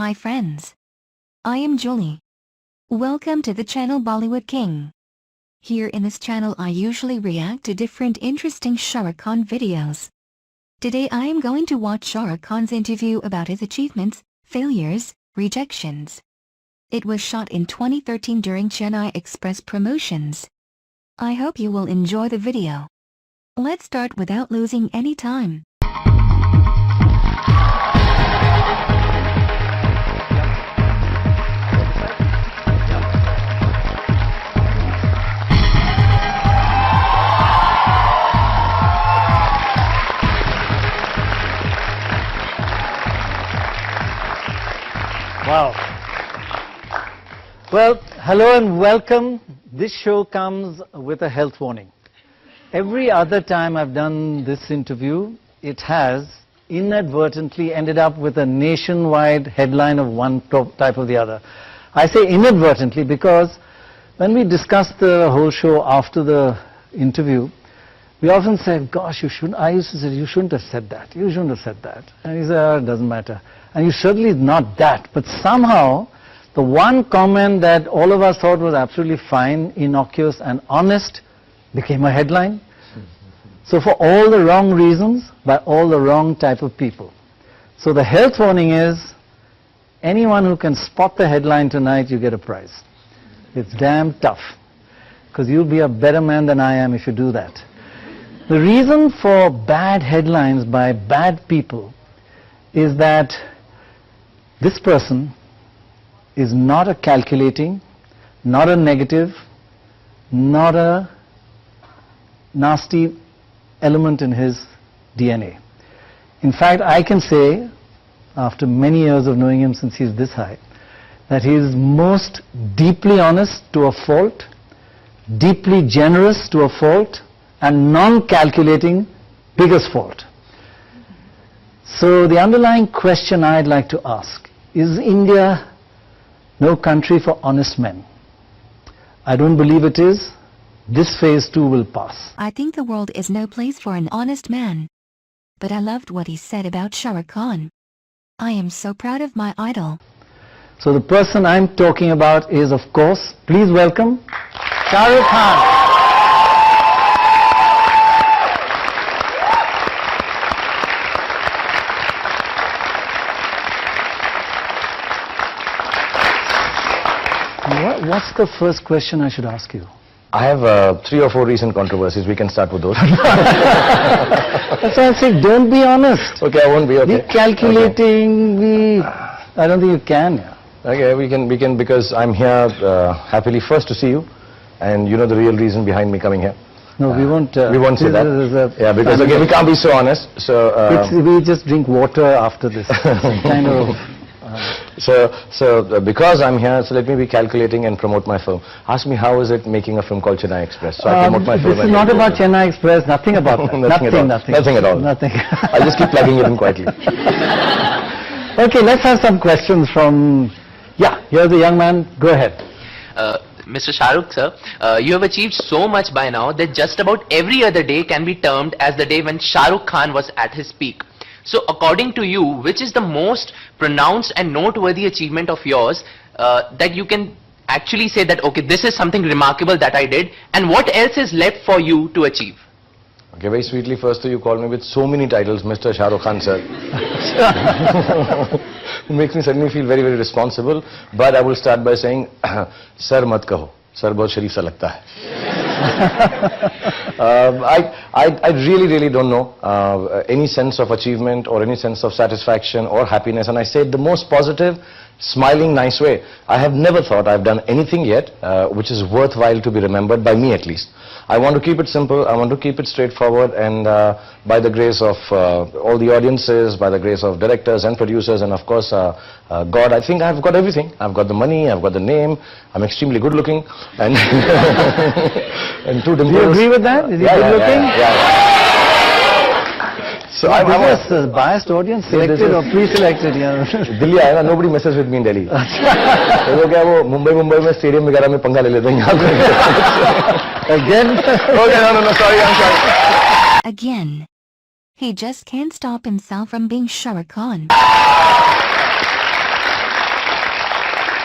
Hi friends. I am Julie. Welcome to the channel Bollywood King. Here in this channel I usually react to different interesting Shah Rukh Khan videos. Today I am going to watch Shah Rukh Khan's interview about his achievements, failures, rejections. It was shot in 2013 during Chennai Express promotions. I hope you will enjoy the video. Let's start without losing any time. Wow. Well, hello and welcome. This show comes with a health warning. Every other time I've done this interview, it has inadvertently ended up with a nationwide headline of one type or the other. I say inadvertently because when we discussed the whole show after the interview, we often said, gosh, you shouldn't, I used to say, you shouldn't have said that, you shouldn't have said that. And he said, oh, it doesn't matter. And you certainly not that. But somehow, the one comment that all of us thought was absolutely fine, innocuous and honest, became a headline. So for all the wrong reasons, by all the wrong type of people. So the health warning is, anyone who can spot the headline tonight, you get a prize. It's damn tough. Because you'll be a better man than I am if you do that. The reason for bad headlines by bad people is that this person is not a calculating, not a negative, not a nasty element in his DNA. In fact, I can say, after many years of knowing him since he's this high, that he is most deeply honest to a fault, deeply generous to a fault, and non-calculating, biggest fault. So the underlying question I'd like to ask, is India no country for honest men? I don't believe it is. This phase too will pass. I think the world is no place for an honest man. But I loved what he said about Shah Rukh Khan. I am so proud of my idol. So the person I'm talking about is, of course, please welcome Shah Rukh Khan. What's the first question I should ask you? I have 3 or 4 recent controversies. We can start with those. That's why I say don't be honest. Okay, I won't be. Okay. Be calculating. I don't think you can. Yeah. Okay, we can because I'm here happily first to see you, and you know the real reason behind me coming here. No, we won't. We won't say that. Yeah, because again we can't be so honest. So we just drink water after this. Kind of. So because I'm here, so let me be calculating and promote my film. Ask me, how is it making a film called Chennai Express? So I promote my film. This is not about Chennai Express, nothing about that. Nothing at all. Nothing. I'll just keep plugging it in quietly. Okay, let's have some questions from, here's the young man, go ahead. Mr. Shahrukh sir, you have achieved so much by now that just about every other day can be termed as the day when Shahrukh Khan was at his peak. So according to you, which is the most pronounced and noteworthy achievement of yours that you can actually say that, okay, this is something remarkable that I did, and what else is left for you to achieve? Okay, very sweetly, first you call me with so many titles, Mr. Shah Rukh Khan sir. It makes me suddenly feel very, very responsible. But I will start by saying, Sir mat kaho. Sir bahut sharif sa lagta hai. I really don't know any sense of achievement or any sense of satisfaction or happiness, and I say it the most positive, smiling, nice way. I have never thought I've done anything yet which is worthwhile to be remembered, by me at least. I want to keep it simple, I want to keep it straightforward, and by the grace of all the audiences, by the grace of directors and producers, and of course God, I think I've got everything. I've got the money, I've got the name, I'm extremely good looking, and and 2 dimples. Do you agree with that? Is he good looking? Yeah. So I'm a biased audience, selected or pre-selected? Delhi आया ना, nobody messes with me in Delhi. तो वो क्या वो मुंबई में stadium वगैरह में पंगा ले लेते हैं यहाँ पे. Again? Okay, no, sorry, I'm sorry. Again. He just can't stop himself from being Shah Rukh Khan.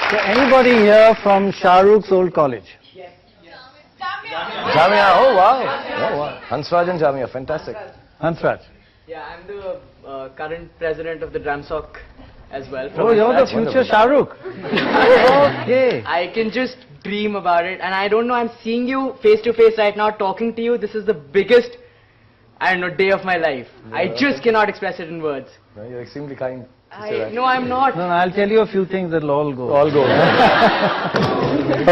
So anybody here from Shah Rukh's old college? Jamia, oh wow. Oh wow. Hansraj and Jamia, fantastic. Hansraj. Yeah, I'm the current president of the Drum Sock as well. Oh, you're the future Shah Rukh. Okay. I can just dream about it, and I don't know, I'm seeing you face to face right now, talking to you. This is the biggest, I don't know, day of my life. I just cannot express it in words. No, you're extremely kind. No, I'm not. No, I'll tell you a few things that'll all go. All go.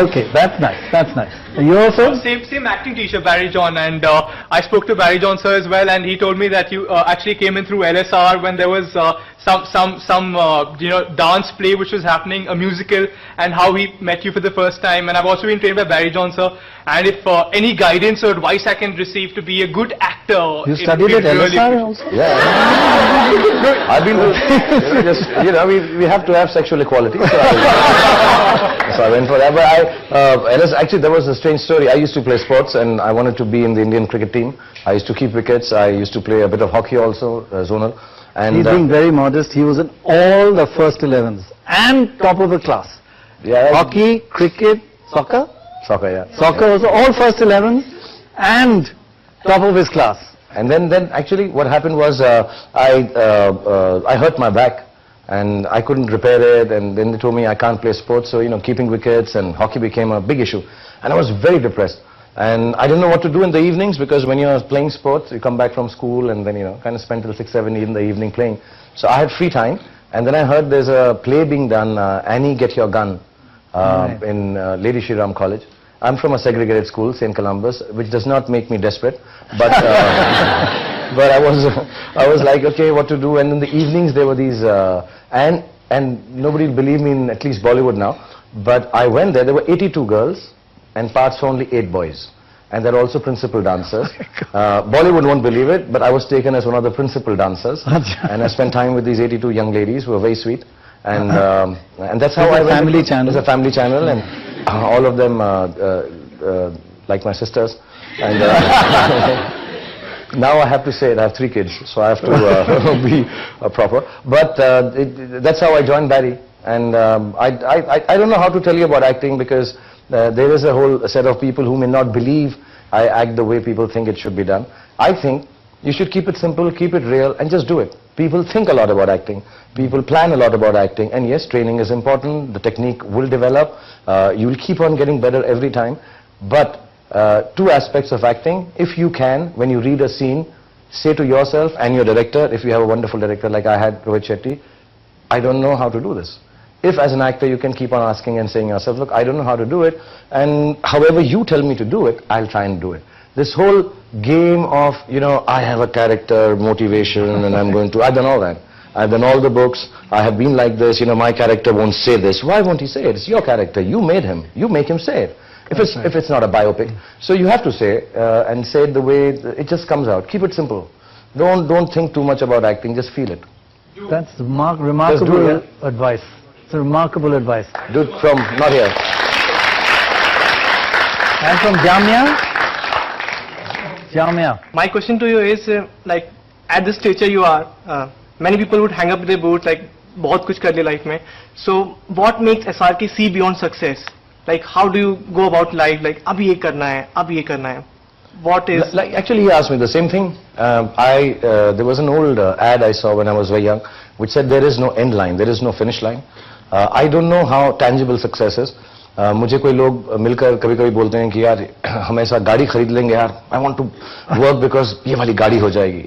Okay, that's nice. That's nice. You also? Same acting teacher, Barry John, and I spoke to Barry John sir as well, and he told me that you actually came in through LSR when there was some dance play which was happening, a musical, and how he met you for the first time. And I've also been trained by Barry John sir, and if any guidance or advice I can receive to be a good actor, You studied at LSR also? Yeah. I've been we have to have sexual equality, so I went for that. But actually there was a strange story. I used to play sports and I wanted to be in the Indian cricket team. I used to keep wickets. I used to play a bit of hockey also, zonal. And He's being very modest. He was in all the first 11s and top of the class. yeah, Hockey, cricket, soccer. soccer, yeah. Soccer was all first 11s and top of his class. And then actually what happened was I hurt my back and I couldn't repair it, and then they told me I can't play sports, so keeping wickets and hockey became a big issue, and I was very depressed, and I didn't know what to do in the evenings, because when you're playing sports you come back from school and then kind of spend till 6-7 in the evening playing. So I had free time, and then I heard there's a play being done, Annie Get Your Gun, in Lady Shri Ram College. I'm from a segregated school, St. Columbus, which does not make me desperate, but but I was like, okay, what to do? And in the evenings there were these, and nobody will believe me in at least Bollywood now, but I went there were 82 girls and parts for only 8 boys. And they're also principal dancers. Bollywood won't believe it, but I was taken as one of the principal dancers. And I spent time with these 82 young ladies who were very sweet. And that's how I went. Family channel. It's a family channel, and all of them like my sisters. And now I have to say it, I have 3 kids, so I have to be proper. But that's how I joined Barry. And I don't know how to tell you about acting, because there is a whole set of people who may not believe I act the way people think it should be done. I think you should keep it simple, keep it real, and just do it. People think a lot about acting. People plan a lot about acting. And yes, training is important. The technique will develop. You will keep on getting better every time. But 2 aspects of acting. If you can, when you read a scene, say to yourself and your director, if you have a wonderful director like I had, Rohit Shetty, I don't know how to do this. If as an actor you can keep on asking and saying yourself, look, I don't know how to do it, and however you tell me to do it, I'll try and do it. This whole game of, I have a character, motivation, and I'm going to, I've done all that. I've done all the books, I have been like this, my character won't say this. Why won't he say it? It's your character, you made him, you make him say it. If it's not a biopic. So you have to say and say it the way it just comes out. Keep it simple. Don't think too much about acting, just feel it. That's remarkable advice. It's a remarkable advice. Dude from, not here. And from Jamia? Jamia. My question to you is, like, at this stature you are, many people would hang up their boots, like, बहुत कुछ कर लिया life में. So, what makes SRK see beyond success? Like, how do you go about life? Like, अभी ये करना है, अभी ये करना है. What is? Like, actually, he asked me the same thing. There was an old ad I saw when I was very young, which said there is no end line, there is no finish line. I don't know how tangible success is. मुझे कोई लोग मिलकर कभी-कभी बोलते हैं कि यार हम ऐसा गाड़ी खरीद लेंगे यार. I want to work because ये वाली गाड़ी हो जाएगी.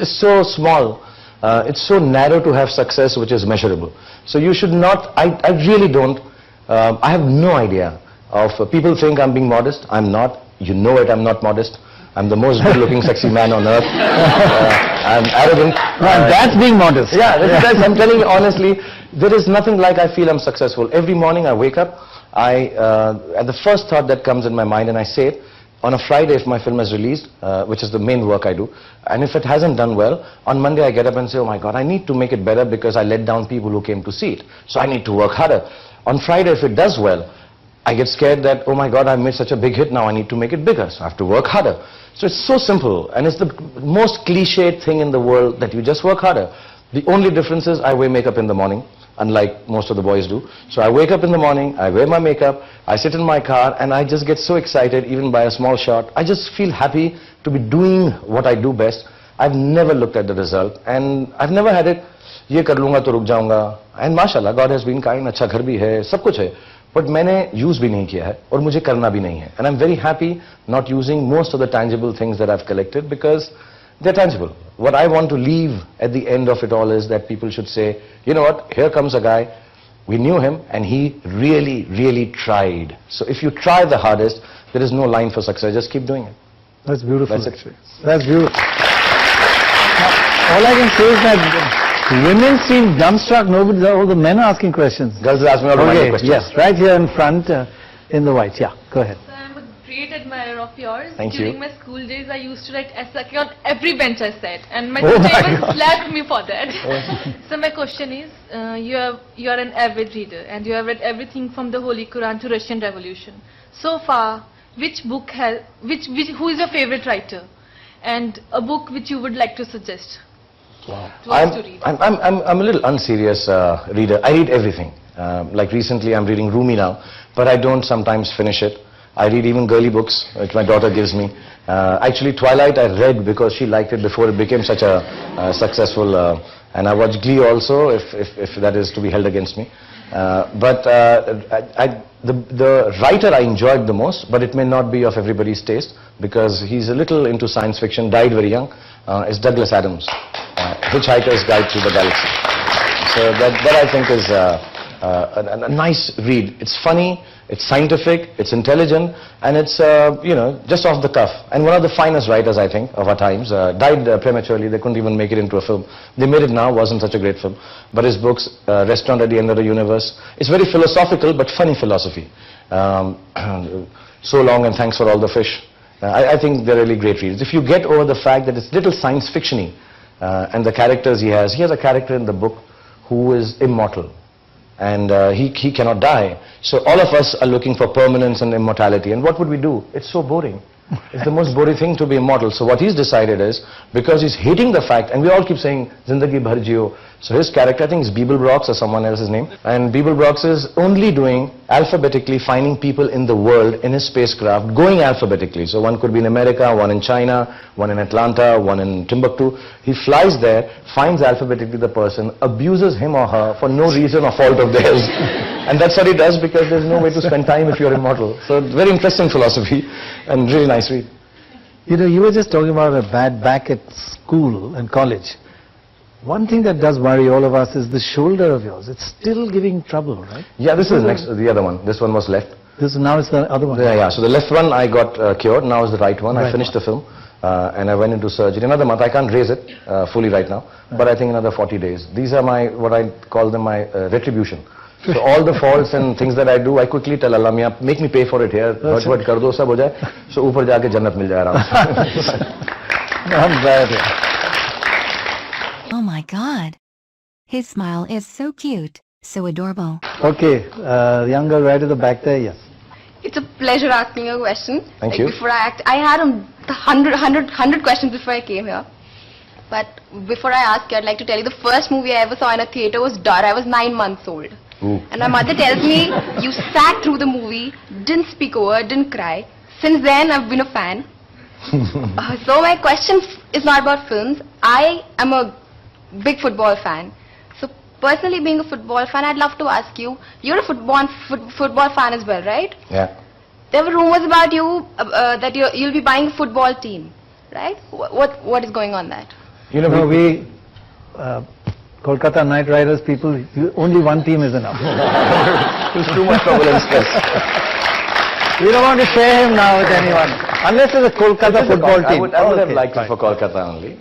It's so small. It's so narrow to have success which is measurable. So you should not. I really don't. I have no idea of. People think I'm being modest. I'm not. You know it. I'm not modest. I'm the most good-looking, sexy man on earth. I'm arrogant. That's being modest. Yeah, that's, I'm telling you honestly, there is nothing like I feel I'm successful. Every morning I wake up, the first thought that comes in my mind, and I say it, on a Friday if my film is released, which is the main work I do, and if it hasn't done well, on Monday I get up and say, oh my God, I need to make it better because I let down people who came to see it. So I need to work harder. On Friday, if it does well, I get scared that, oh my God, I made such a big hit, now I need to make it bigger, so I have to work harder. So it's so simple, and it's the most cliched thing in the world that you just work harder. The only difference is I wear makeup in the morning, unlike most of the boys do. So I wake up in the morning, I wear my makeup, I sit in my car, and I just get so excited even by a small shot. I just feel happy to be doing what I do best. I've never looked at the result, and I've never had it, ye kar lunga to ruk jaunga. And mashallah, God has been kind, अच्छा घर भी है, सब कुछ है. But मैंने use भी नहीं किया है, और मुझे करना भी नहीं है. And I'm very happy not using most of the tangible things that I've collected because they're tangible. What I want to leave at the end of it all is that people should say, you know what, here comes a guy, we knew him and he really, really tried. So if you try the hardest, there is no line for success, just keep doing it. That's beautiful. That's it. That's beautiful. All I can say is that women seem dumbstruck. Nobody, all the men are asking questions. Girls ask me all my questions. Yes, right here in front, in the white. Yeah, go ahead. I'm a great admirer of yours. Thank you. During my school days, I used to write essay on every bench I sat, and my Oh my teacher even God. slapped me for that. So my question is, you are an avid reader, and you have read everything from the Holy Quran to Russian Revolution. So far, which book has, who is your favorite writer, and a book which you would like to suggest? Wow. To us to read. I'm a little unserious reader. I read everything. Like recently I'm reading Rumi now, but I don't sometimes finish it. I read even girly books, which my daughter gives me. Actually Twilight I read because she liked it before it became such a successful, and I watched Glee also, if that is to be held against me. The writer I enjoyed the most, but it may not be of everybody's taste because he's a little into science fiction, died very young, is Douglas Adams. Hitchhiker's Guide to the Galaxy. So that I think is a nice read. It's funny, it's scientific, it's intelligent, and it's you know, just off the cuff. And one of the finest writers I think of our times, died prematurely. They couldn't even make it into a film. They made it now, wasn't such a great film. But his books, Restaurant at the End of the Universe, it's very philosophical but funny philosophy. So Long and Thanks for All the Fish. I think they're really great reads. If you get over the fact that it's little science fiction-y, and the characters he has a character in the book who is immortal, and he cannot die. So all of us are looking for permanence and immortality, and what would we do? It's so boring. It's the most boring thing to be immortal. So what he's decided is, because he's hating the fact, and we all keep saying Zindagi Bhar Jio, so his character, I think is Beeblebrox or someone else's name, and Beeblebrox is only doing alphabetically, finding people in the world in his spacecraft, going alphabetically. So one could be in America, one in China, one in Atlanta, one in Timbuktu. He flies there, finds alphabetically the person, abuses him or her for no reason or fault of theirs. And that's what he does because there's no way to spend time if you're immortal. So very interesting philosophy and really nice read. You know, you were just talking about a bad back at school and college. One thing that does worry all of us is the shoulder of yours. It's still giving trouble, right? Yeah, this is next, the other one. This one was left. Now it's the other one. Yeah. So the left one I got cured. Now is the right one. I finished the film and I went into surgery. Another month. I can't raise it fully right now, but I think another 40 days. These are my, what I call them, my retribution. So all the faults and things that I do, I quickly tell Allah, Miya, make me pay for it here. What kar do, sab ho jaye. So upar jaake jannat mil jaye aaram se. I'm glad. Oh my God. His smile is so cute, so adorable. Okay, younger right at the back there, yes. It's a pleasure asking a question. Thank you. Before I act, I had 100 questions before I came here. But before I ask you, I'd like to tell you the first movie I ever saw in a theatre was Dar. I was 9 months old. Ooh. And my mother tells me, you sat through the movie, didn't speak a word, didn't cry. Since then, I've been a fan. So my question is not about films. I am a big football fan. So personally, being a football fan, I'd love to ask you, you're a football fan as well, right? Yeah. There were rumors about you that you'll be buying a football team, right? What is going on that? You know, No, we Kolkata Knight Riders people, only one team is enough. there's too much trouble and stress. We don't want to share him now with anyone, unless it's a Kolkata football team. I would have liked it for Kolkata only.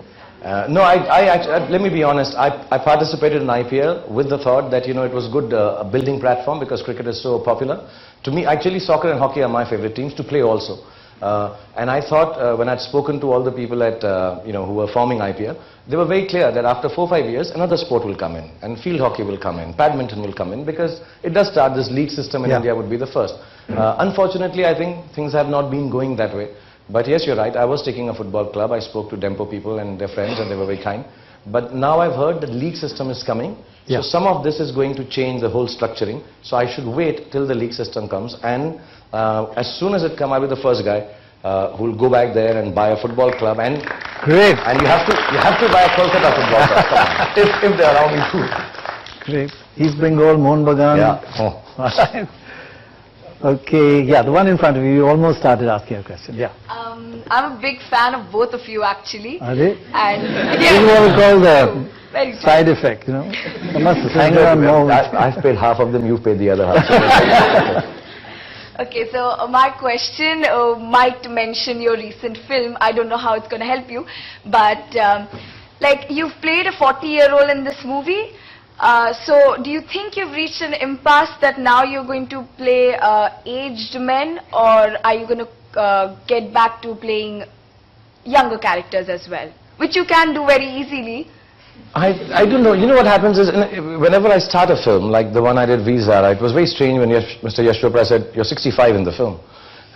No, I actually, let me be honest, I participated in IPL with the thought that, you know, it was good a building platform because cricket is so popular. To me, actually, soccer and hockey are my favorite teams to play also. And I thought when I'd spoken to all the people at, you know, who were forming IPL, they were very clear that after 4 or 5 years, another sport will come in, and field hockey will come in, badminton will come in, because it does start, this league system in India would be the first. Unfortunately, I think things have not been going that way. But yes, you're right, I was taking a football club, I spoke to Dempo people and their friends, and they were very kind. But now I've heard the league system is coming. Yeah. So some of this is going to change the whole structuring. So I should wait till the league system comes, and as soon as it comes, I'll be the first guy who will go back there and buy a football club. And Great. And you have to buy a Kolkata football club. Come on. If they're around you. Great. East Bengal, Mohun Bagan. Yeah. Oh. Okay, yeah, the one in front of you, you almost started asking a question. Yeah. I'm a big fan of both of you actually. Are they? And This is what we call the very true. side effect, you know. I must hang around more. I've paid half of them, you've paid the other half. Okay, so my question might mention your recent film. I don't know how it's going to help you, but like you've played a 40-year-old in this movie. So do you think you've reached an impasse that now you're going to play aged men, or are you going to get back to playing younger characters as well, which you can do very easily? I don't know. You know what happens is, whenever I start a film, like the one I did, Visa, it was very strange when Mr. Yash Chopra said, you're 65 in the film.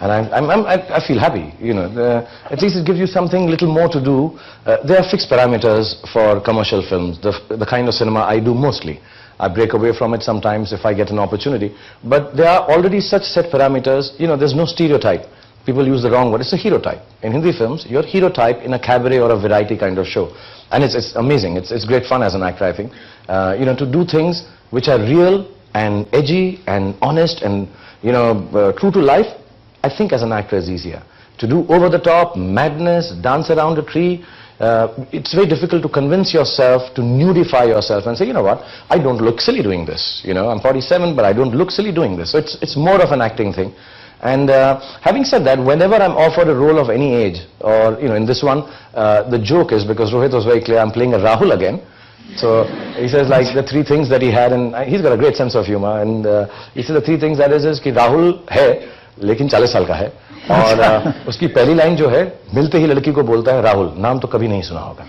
And I feel happy, you know. At least it gives you something little more to do. There are fixed parameters for commercial films, the kind of cinema I do mostly. I break away from it sometimes if I get an opportunity. But there are already such set parameters, you know, there's no stereotype. People use the wrong word, it's a hero type. In Hindi films, you're hero type in a cabaret or a variety kind of show. And it's amazing, it's great fun as an actor, I think. You know, to do things which are real and edgy and honest and, you know, true to life, I think as an actor is easier. To do over the top, madness, dance around a tree, it's very difficult to convince yourself to nudify yourself and say, you know what, I don't look silly doing this. You know, I'm 47, but I don't look silly doing this. So it's more of an acting thing. And having said that, whenever I'm offered a role of any age, or, you know, in this one, the joke is, because Rohit was very clear, I'm playing a Rahul again. So he says like the three things that he had, and he's got a great sense of humor, and he said the three things that is कि Rahul है, लेकिन 40 साल का है, और उसकी पहली line जो है, मिलते ही लड़की को बोलता है राहुल, नाम तो कभी नहीं सुना होगा.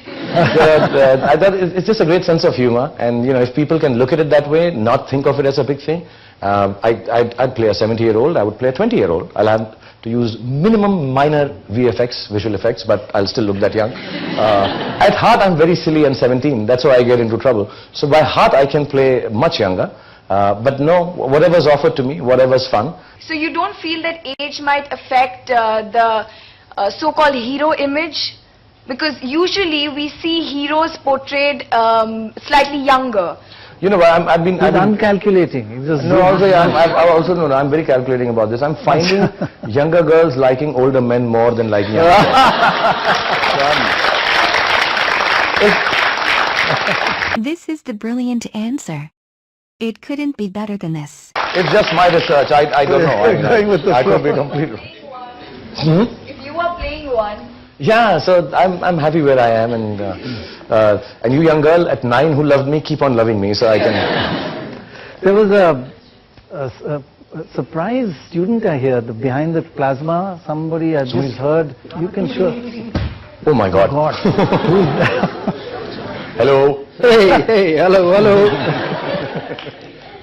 It's just a great sense of humor, and you know, if people can look at it that way, not think of it as a big thing, I'd play a 70-year-old, I would play a 20-year-old. I'll have to use minimum minor VFX, visual effects, but I'll still look that young. At heart, I'm very silly and 17, that's why I get into trouble. So by heart, I can play much younger, but no, whatever's offered to me, whatever's fun. So you don't feel that age might affect the so-called hero image? Because usually we see heroes portrayed slightly younger. You know, I've been uncalculating. I'm very calculating about this. I'm finding younger girls liking older men more than liking younger men. This is the brilliant answer. It couldn't be better than this. It's just my research. I don't know. I could be completely wrong. If you are playing one. Yeah, so I'm happy where I am, and you young girl at 9 who loved me, keep on loving me, so I can. There was a surprise student I hear behind the plasma. Somebody I just heard. You can show. Oh my God. Who is that? Hello. Hey, hello.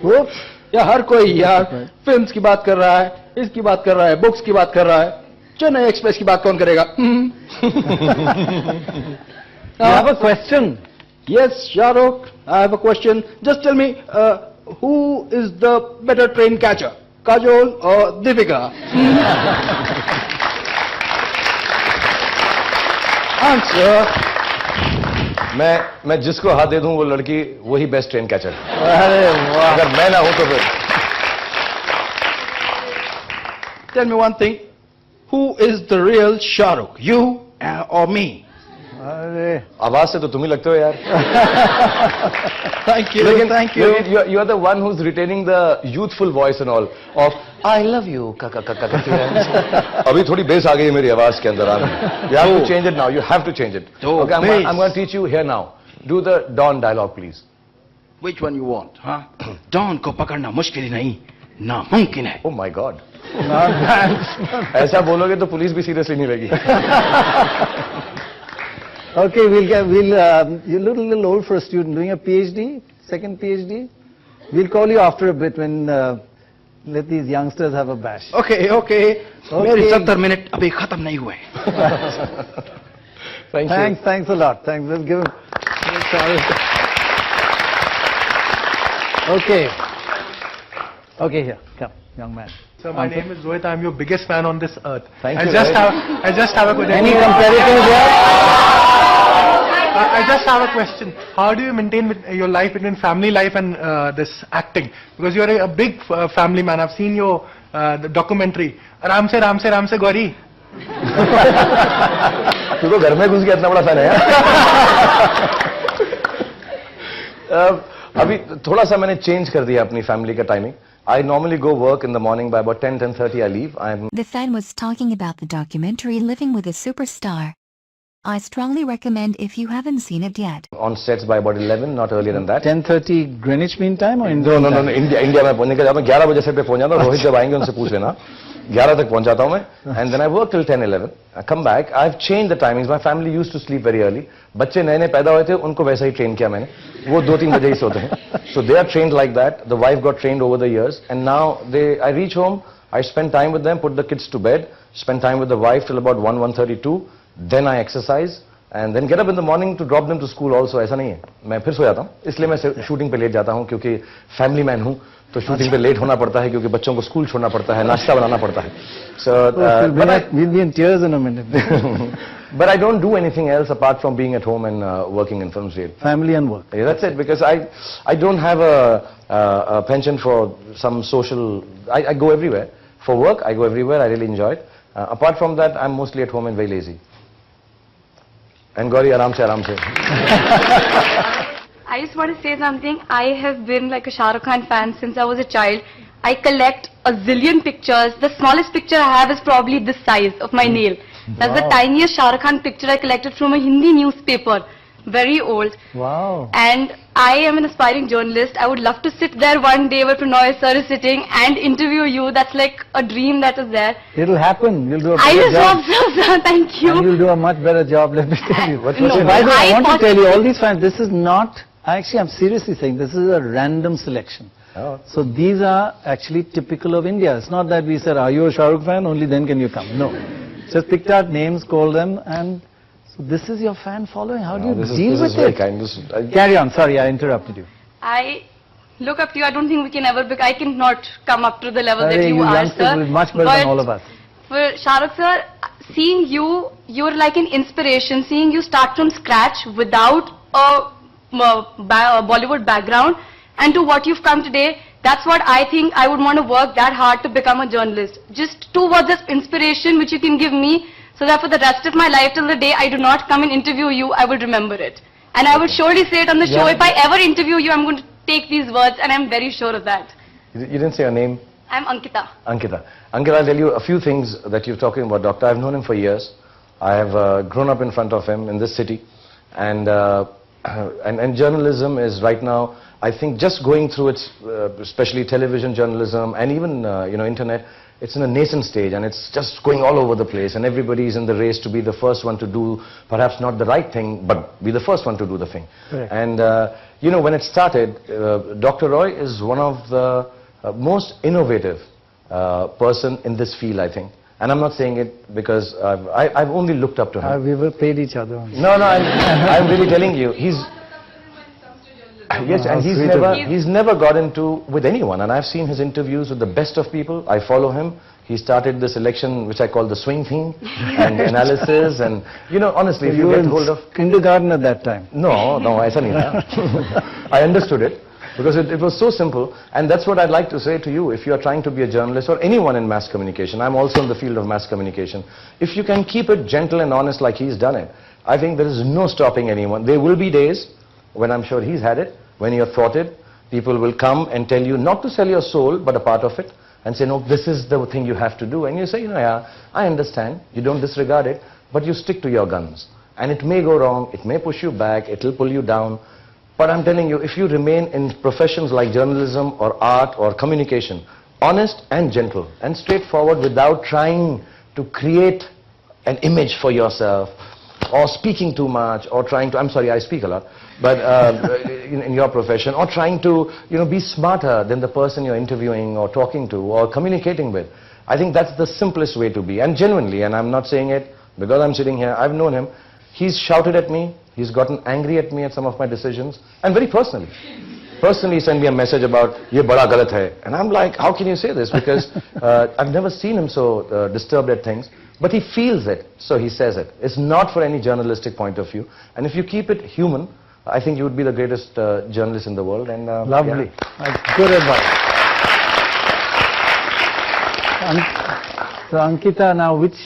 Whoops. या हर कोई यार films की बात कर रहा है, इसकी बात कर रहा है, बुक्स की बात कर रहा है, चेन्नई एक्सप्रेस की बात कौन करेगा? You have a question? Yes, Shahrukh, I have a question. Just tell me, who is the better train catcher, Kajol or Deepika? Answer. मैं जिसको हाथ दे दूं वो लड़की वही बेस्ट ट्रेन कैचर. अरे वाह. अगर मैं ना हूं तो फिर. Tell me one thing. Who is the real Shahrukh? You or me? अरे आवाज से तो तुम ही लगते हो यार. Thank you. Thank you. You are the one who's retaining the youthful voice and all of I love you. अभी थोड़ी बेस आ गई है मेरी आवाज के अंदर. You have to change it now. You have to change it. Okay, I'm going to teach you here now. Do the Don dialogue, please. Which one you want? Huh? Don को पकड़ना मुश्किल ही नहीं, नामुमकिन है. Oh my God. ऐसा बोलोगे तो police भी सीरियसली नहीं लेगी. Okay, you're a little old for a student doing a PhD, second PhD. We'll call you after a bit when let these youngsters have a bash. Okay. मेरे 70 minute अभी खत्म नहीं हुए. Thanks a lot. Thanks a lot. Thanks. Let's give him. Okay. Okay, here, come, young man. So my name is Rohit. I'm your biggest fan on this earth. Thank I you, just Rohit. have, I just have a question. Any comparisons here? I just have a question. How do you maintain your life between family life and this acting? Because you're a big family man. I've seen your the documentary. Ram se Gauri. तू तो घर में घुस गया इतना बड़ा fan है यार अभी थोड़ा सा मैंने चेंज कर दिया अपनी फैमिली का timing I normally go work in the morning by about 10:30 I leave. The fan was talking about the documentary Living with a Superstar. I strongly recommend if you haven't seen it yet. On sets by about 11, not earlier than that. 10:30 Greenwich Mean Time or No, Indian no, no, time? India में पहुंचने का जब मैं 11 बजे set पे पहुंच जाता हूँ रोहित जब आएंगे उनसे पूछ लेना 11 तक पहुंच जाता हूँ मैं and then I work till 10-11. I come back. I've changed the timings. My family used to sleep very early. बच्चे नए नए पैदा हुए थे उनको वैसा ही ट्रेन किया मैंने वो 2-3 बजे ही सोते हैं. So they are trained like that. The wife got trained over the years and now I reach home. I spend time with them, put the kids to bed, spend time with the wife till about 1:32. Then I exercise. And then get up in the morning to drop them to school also. ऐसा नहीं है मैं फिर सो जाता हूँ इसलिए मैं shooting पे लेट जाता हूँ क्योंकि फैमिली मैन हूँ तो शूटिंग पे लेट होना पड़ता है क्योंकि बच्चों को स्कूल छोड़ना पड़ता है नाश्ता बनाना पड़ता है we'll be in tears in a minute. But I don't do anything else apart from being at home and working in films. Family and work. Yeah, that's it because I don't have a penchant for some social. I go everywhere for work. I go everywhere. I really enjoy it. Apart from that, I'm mostly at home and very lazy. And Gauri, aram se. I just want to say something. I have been like a Shah Rukh Khan fan since I was a child. I collect a zillion pictures. The smallest picture I have is probably this size of my nail. That's the tiniest Shah Rukh Khan picture I collected from a Hindi newspaper. Very old. Wow. And I am an aspiring journalist. I would love to sit there one day where Pranoy sir is sitting and interview you. That's like a dream that is there. It'll happen. You'll do a I better just job. hope so, sir. Thank you. And you'll do a much better job, let me tell you. No, By the way, I want to tell you, all possibly- these fans, this is not, actually I'm seriously saying, this is a random selection. Oh. So these are actually typical of India. It's not that we said, are you a Shah Rukh fan? Only then can you come. No. Just picked out names, called them, and so this is your fan following. How do you deal with very it? kind. Carry on. Sorry, I interrupted you. I look up to you. I don't think we can ever, I cannot come up to the level that Hey, you are, youngsters sir. will be much better But than all of us. For Shah Rukh sir, seeing you, you're like an inspiration. Seeing you start from scratch without a Bollywood background and to what you've come today, that's what I think I would want to work that hard to become a journalist. Just 2 words of inspiration which you can give me so that for the rest of my life till the day I do not come and interview you, I will remember it. And I will surely say it on the show. If I ever interview you, I'm going to take these words and I'm very sure of that. You didn't say your name? I'm Ankita. Ankita. Ankita, I'll tell you a few things that you're talking about, Doctor. I've known him for years. I have grown up in front of him in this city. And journalism is right now, I think, just going through its, especially television journalism and even, internet, it's in a nascent stage and it's just going all over the place and everybody is in the race to be the first one to do, perhaps not the right thing, but be the first one to do the thing. Correct. And, when it started, Dr. Roy is one of the most innovative person in this field, I think. And I'm not saying it because I've only looked up to him. We were paid each other. No, I'm really telling you, yes, and he's never got into with anyone, and I've seen his interviews with the best of people. I follow him. He started this election, which I call the swing thing, and analysis, and honestly, if you get hold of kindergarten at that time. No, aisa nahi tha. I understood it. Because it was so simple, and that's what I'd like to say to you. If you are trying to be a journalist or anyone in mass communication, I'm also in the field of mass communication. If you can keep it gentle and honest like he's done it, I think there is no stopping anyone. There will be days when I'm sure he's had it, when you're thwarted, people will come and tell you not to sell your soul, but a part of it, and say, no, this is the thing you have to do. And you say, yeah, I understand. You don't disregard it, but you stick to your guns. And it may go wrong, it may push you back, it will pull you down. But I'm telling you, if you remain in professions like journalism or art or communication, honest and gentle and straightforward without trying to create an image for yourself or speaking too much or trying to, I'm sorry, I speak a lot, but in your profession, or trying to, be smarter than the person you're interviewing or talking to or communicating with. I think that's the simplest way to be. And genuinely, and I'm not saying it because I'm sitting here, I've known him. He's shouted at me, He's gotten angry at me at some of my decisions, and very personally. Personally sent me a message about, ye bada galat hai. And I'm like, how can you say this? Because I've never seen him so disturbed at things. But he feels it, so he says it. It's not for any journalistic point of view. And if you keep it human, I think you would be the greatest journalist in the world. And Lovely. Yeah. That's good advice. So Ankita, now which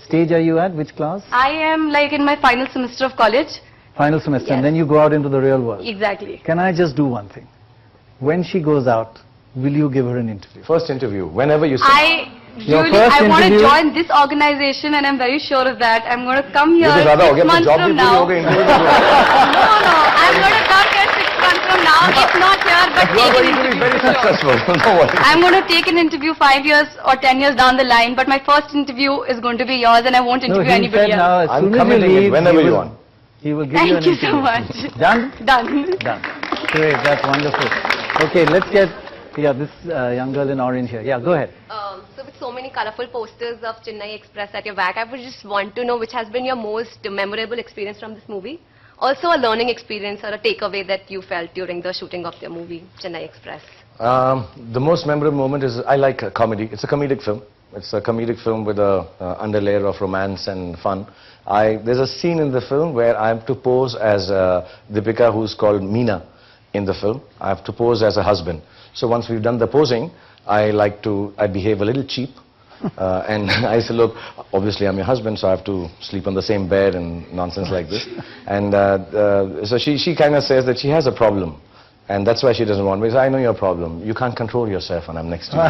stage are you at? Which class? I am like in my final semester of college. Final semester. Yes. And then you go out into the real world. Exactly. Can I just do one thing? When she goes out, will you give her an interview? First interview, whenever you say. Your Julie, first I want to interview- join this organization and I'm very sure of that. I'm going to come here ये तो ज़्यादा हो 6 गया, months job from भी पूरी now. हो गई, interview भी पूरी No, no, I'm going to come here 6 months from now. If not here, but You are take an going to be very interview. successful, no worries. I'm going to take an interview 5 years or 10 years down the line, but my first interview is going to be yours and I won't No, interview he anybody said else. now, as I'm soon as you committing it leave, whenever he you will- want. He will give you an Thank you so interview. much. Done? Done. Done. Great, that's wonderful. Okay, let's get, this young girl in orange here. Yeah, go ahead. So with so many colorful posters of Chennai Express at your back, I would just want to know which has been your most memorable experience from this movie. Also a learning experience or a takeaway that you felt during the shooting of your movie, Chennai Express. The most memorable moment is, I like comedy. It's a comedic film. It's a comedic film with a underlayer of romance and fun. There's a scene in the film where I have to pose as Deepika, who's called Meena in the film. I have to pose as a husband. So once we've done the posing, I behave a little cheap. And I say, look, obviously I'm your husband, so I have to sleep on the same bed and nonsense like this. And so she kind of says that she has a problem. And that's why she doesn't want me. So I know your problem. You can't control yourself when I'm next to you.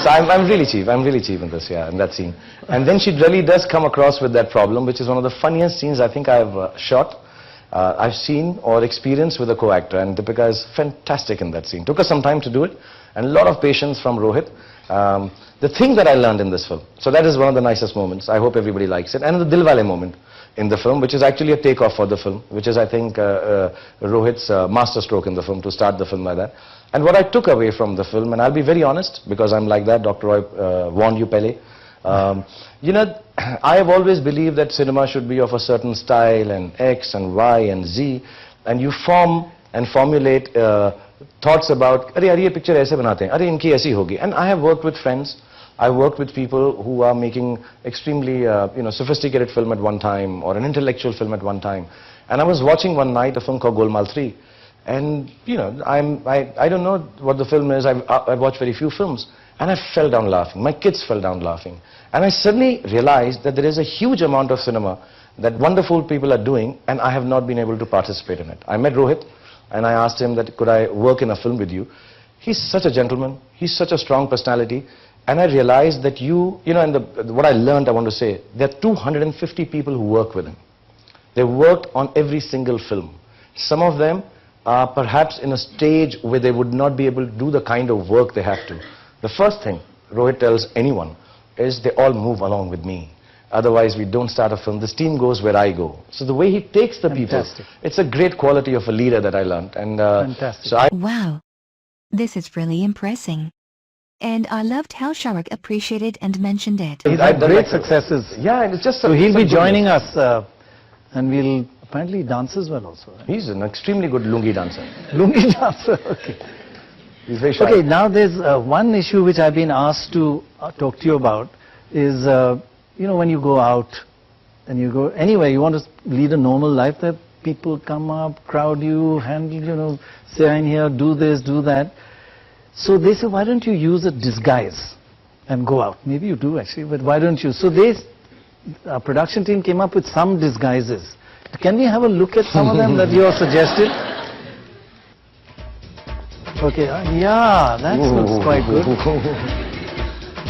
So I'm really cheap. I'm really cheap in this, yeah, in that scene. And then she really does come across with that problem, which is one of the funniest scenes I think I've shot. I've seen or experienced with a co-actor, and Deepika is fantastic in that scene. Took us some time to do it, and a lot of patience from Rohit. The thing that I learned in this film, so that is one of the nicest moments. I hope everybody likes it. And the Dilwale moment in the film, which is actually a takeoff for the film, which is, I think, Rohit's masterstroke in the film, to start the film like that. And what I took away from the film, and I'll be very honest, because I'm like that, Dr. Roy warned you, Pele. You know, I have always believed that cinema should be of a certain style, and X and Y and Z, and you form and formulate thoughts about, "Arey, ye picture aise banate hain, arey inki aisi hogi." And I have worked with friends, I worked with people who are making extremely, sophisticated film at one time, or an intellectual film at one time. And I was watching one night a film called Golmaal 3, and I don't know what the film is. I've watched very few films, and I fell down laughing. My kids fell down laughing, and I suddenly realized that there is a huge amount of cinema that wonderful people are doing, and I have not been able to participate in it. I met Rohit, and I asked him that could I work in a film with you. He's such a gentleman. He's such a strong personality. And I realized that what I learned, I want to say, there are 250 people who work with him. They worked on every single film. Some of them are perhaps in a stage where they would not be able to do the kind of work they have to. The first thing Rohit tells anyone is they all move along with me. Otherwise, we don't start a film. This team goes where I go. So the way he takes the people, it's a great quality of a leader that I learned. And Fantastic. so Wow. This is really impressing. And I loved how Shah Rukh appreciated and mentioned it. He's had great successes. Yeah, and it's just So he'll be joining us, and we'll apparently dance as well also. Right? He's an extremely good lungi dancer. Lungi dancer, okay. He's very shy. Okay, now there's one issue which I've been asked to talk to you about is, when you go out and you go anywhere, you want to lead a normal life, that people come up, crowd you, handle, say I'm here, do this, do that. So they say, why don't you use a disguise and go out? Maybe you do actually, but why don't you? So our production team came up with some disguises. Can we have a look at some of them that you have suggested? Okay, yeah, that looks quite good.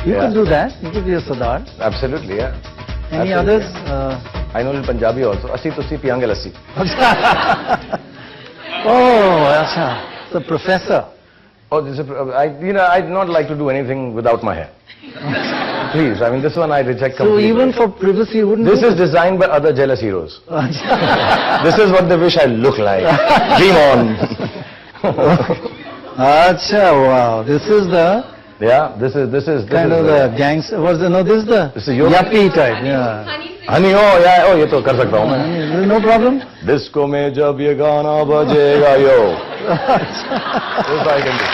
You could do that. You could be a Sardar. Absolutely, yeah. Any Absolutely, others? Yeah. I know little Punjabi also. Assi tussi piyange lassi. Oh, acha. The professor. Oh, I'd not like to do anything without my hair. Please, I mean, this one I reject completely. So even for privacy, you wouldn't This do is designed by other jealous heroes. This is what they wish I look like. Dream on. Acha, wow. This is the Yeah, this is kind of the gangster. What's the, no, this is the yuppie type. Yeah. Honey, oh yeah, oh, ये तो कर सकता हूँ मैं. No problem. Disco में जब ये गाना बजेगा yo. This I can do.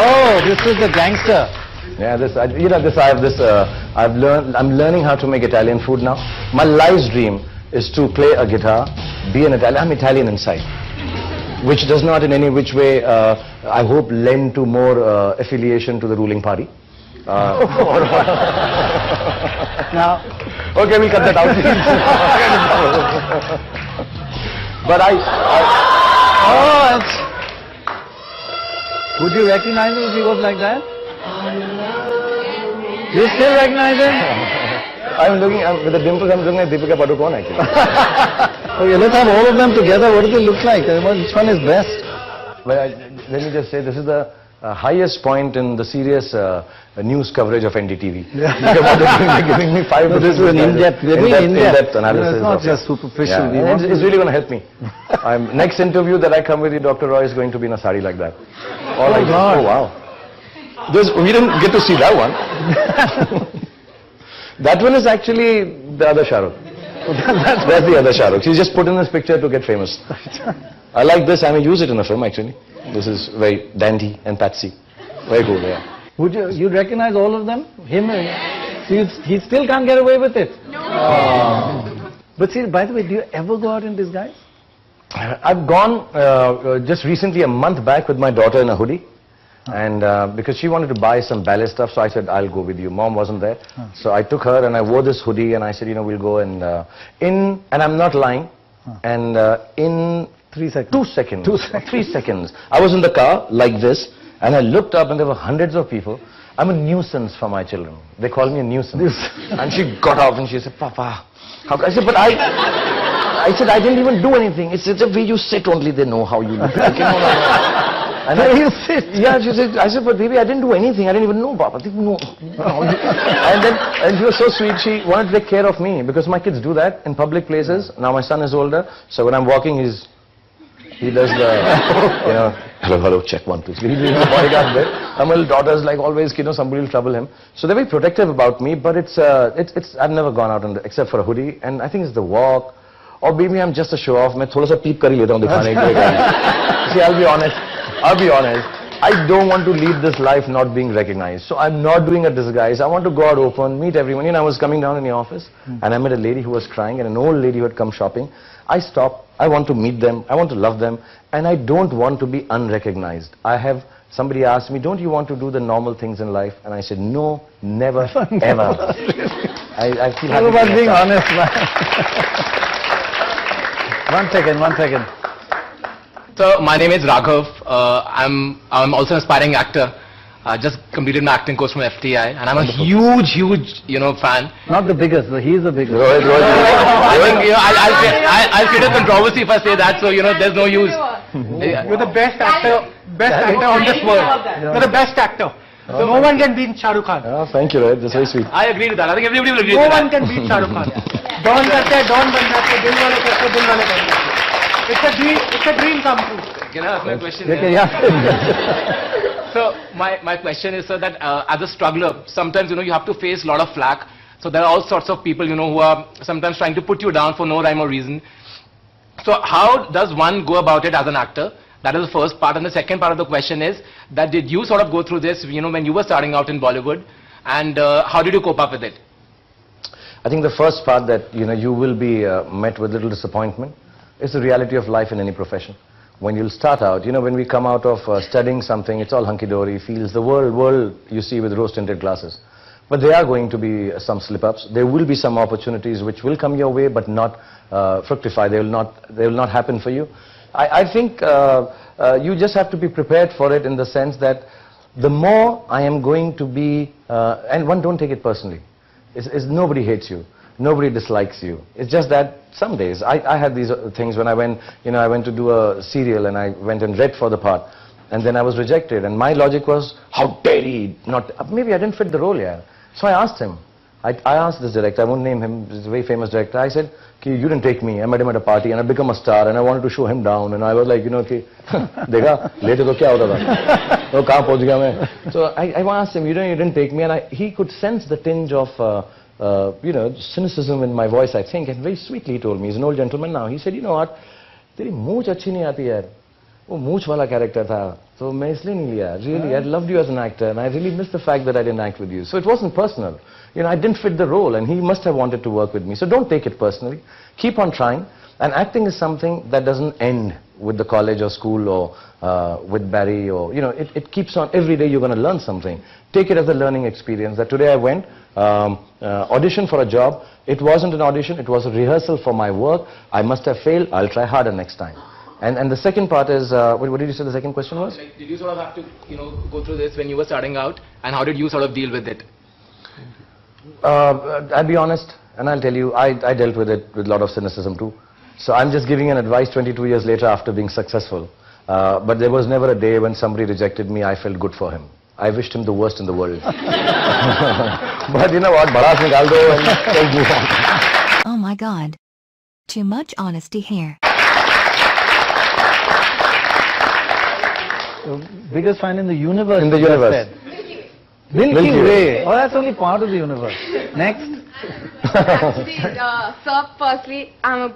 Oh, this is the gangster. Yeah, this you know, this I have this. I'm learning how to make Italian food now. My life's dream is to play a guitar, be an Italian. I'm Italian inside, which does not in any which way, I hope, lend to more affiliation to the ruling party. Now, okay, we'll cut that out. But would you recognize him if he was like that? You still recognize him? I'm looking with the dimples. I'm looking at Deepika Padukone actually. Okay, let's have all of them together. What do they look like? Which one is best? Well, let me just say this is the highest point in the serious news coverage of NDTV. Yeah. They're giving me 5 minutes. This is an in-depth analysis. It's not just superficial. Yeah. It's really going to help me. Next interview that I come with you, Dr. Roy, is going to be in a sari like that. All like God. Oh wow. We didn't get to see that one. That one is actually the other Shah Rukh. That's the other Shah Rukh. He's just put in this picture to get famous. I like this. I may use it in a film actually. This is very dandy and patsy. Very cool, yeah. Would you'd recognize all of them? Him? He still can't get away with it. No. But see, by the way, do you ever go out in disguise? I've gone just recently, a month back, with my daughter in a hoodie. And because she wanted to buy some ballet stuff, so I said, I'll go with you. Mom wasn't there. So I took her and I wore this hoodie and I said, you know, we'll go and and I'm not lying, and in 3 seconds. 2 seconds. 3 seconds. I was in the car like this and I looked up and there were hundreds of people. I'm a nuisance for my children. They call me a nuisance. And she got out and she said, Papa, how can I said, but I said, I didn't even do anything. It's the way you sit only, they know how you look. And you sit. Yeah, she said, I said, but baby, I didn't do anything. I didn't even know, Papa. No. And she was so sweet. She wanted to take care of me because my kids do that in public places. Now my son is older, so when I'm walking, he does the, you know, hello, check 1, 2, 3. He's the bodyguard there. And my little daughter's like always, you know, somebody will trouble him. So they're very protective about me. But I've never gone out except for a hoodie, and I think it's the walk. Or maybe I'm just a show off. मैं थोड़ा सा peep कर ही लेता हूँ दिखाने के लिए. See, I'll be honest. I don't want to lead this life not being recognized. So I'm not doing a disguise. I want to go out open, meet everyone. You know, I was coming down in the office and I met a lady who was crying and an old lady who had come shopping. I stopped. I want to meet them. I want to love them. And I don't want to be unrecognized. Somebody asked me, don't you want to do the normal things in life? And I said, no, never, ever. I feel happy about being honest, man. One second. So my name is Raghav. I'm also an aspiring actor. I just completed my acting course from FTI, and I'm a huge, fan. Not the biggest, but he's the biggest. I think I'll create a controversy if I say that. So there's no use. You're the best actor on this world. You're the best actor. So no one can beat Shah Rukh Khan. Oh, thank you, Red. That's very sweet. I agree with that. I think everybody will agree with that. No one can beat Shah Rukh Khan. Don karte, Don ban jate, dil wale karte, dil wale ban jate. It's a dream come true. Can I ask my question? So my question is, sir, that as a struggler, sometimes you have to face a lot of flack. So there are all sorts of people who are sometimes trying to put you down for no rhyme or reason. So how does one go about it as an actor? That is the first part. And the second part of the question is that did you sort of go through this when you were starting out in Bollywood, and how did you cope up with it? I think the first part, that you will be met with little disappointment. It's the reality of life in any profession. When you'll start out, when we come out of studying something, it's all hunky-dory, feels the world you see with rose-tinted glasses. But there are going to be some slip-ups. There will be some opportunities which will come your way but not fructify. They will not happen for you. I think you just have to be prepared for it, in the sense that the more I am going to be, and don't take it personally. Nobody hates you. Nobody dislikes you. It's just that some days, I had these things when I went to do a serial and I went and read for the part, and then I was rejected, and my logic was, how dare he not, maybe I didn't fit the role, yeah. So I asked him, I asked this director, I won't name him, he's a very famous director. I said, you didn't take me. I met him at a party and I become a star and I wanted to show him down. And I was like, dekha, later to kya hota tha? Oh, kahan pahunch gaya main? So I asked him, you didn't take me. And he could sense the tinge of, cynicism in my voice, I think. And very sweetly he told me, he's an old gentleman now. He said, you know what, teri mooch achhi nahi aati yaar. वो मूछ वाला character था तो मैं इसलिए नहीं लिया really I loved you as an actor and I really missed the fact that I didn't act with you so it wasn't personal I didn't fit the role and he must have wanted to work with me so don't take it personally keep on trying and acting is something that doesn't end with the college or school or with Barry or it keeps on every day you're going to learn something take it as a learning experience that today I went audition for a job it wasn't an audition it was a rehearsal for my work I must have failed I'll try harder next time. And the second part is, what did you say the second question was? Like, did you sort of have to, go through this when you were starting out? And how did you sort of deal with it? I'll be honest, and I'll tell you, I dealt with it with a lot of cynicism too. So I'm just giving an advice 22 years later after being successful. But there was never a day when somebody rejected me, I felt good for him. I wished him the worst in the world. But you know what, badass nikal do and take me on. Oh my god. Too much honesty here. Biggest fan in the universe. In the universe. Milky Way. Oh, that's only part of the universe. Next. Actually, sir, firstly, I'm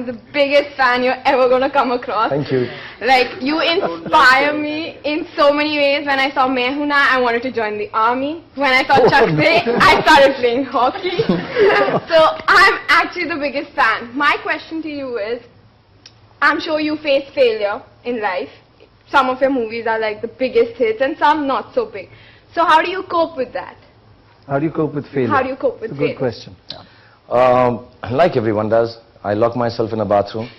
the biggest fan you're ever gonna come across. Thank you. Like, you inspire me in so many ways. When I saw Main Hoon Na, I wanted to join the army. When I saw Chuck Day, I started playing hockey. So, I'm actually the biggest fan. My question to you is, I'm sure you face failure in life. Some of your movies are like the biggest hits and some not so big. So how do you cope with that? How do you cope with failure? How do you cope with failure? Good question. Like everyone does, I lock myself in a bathroom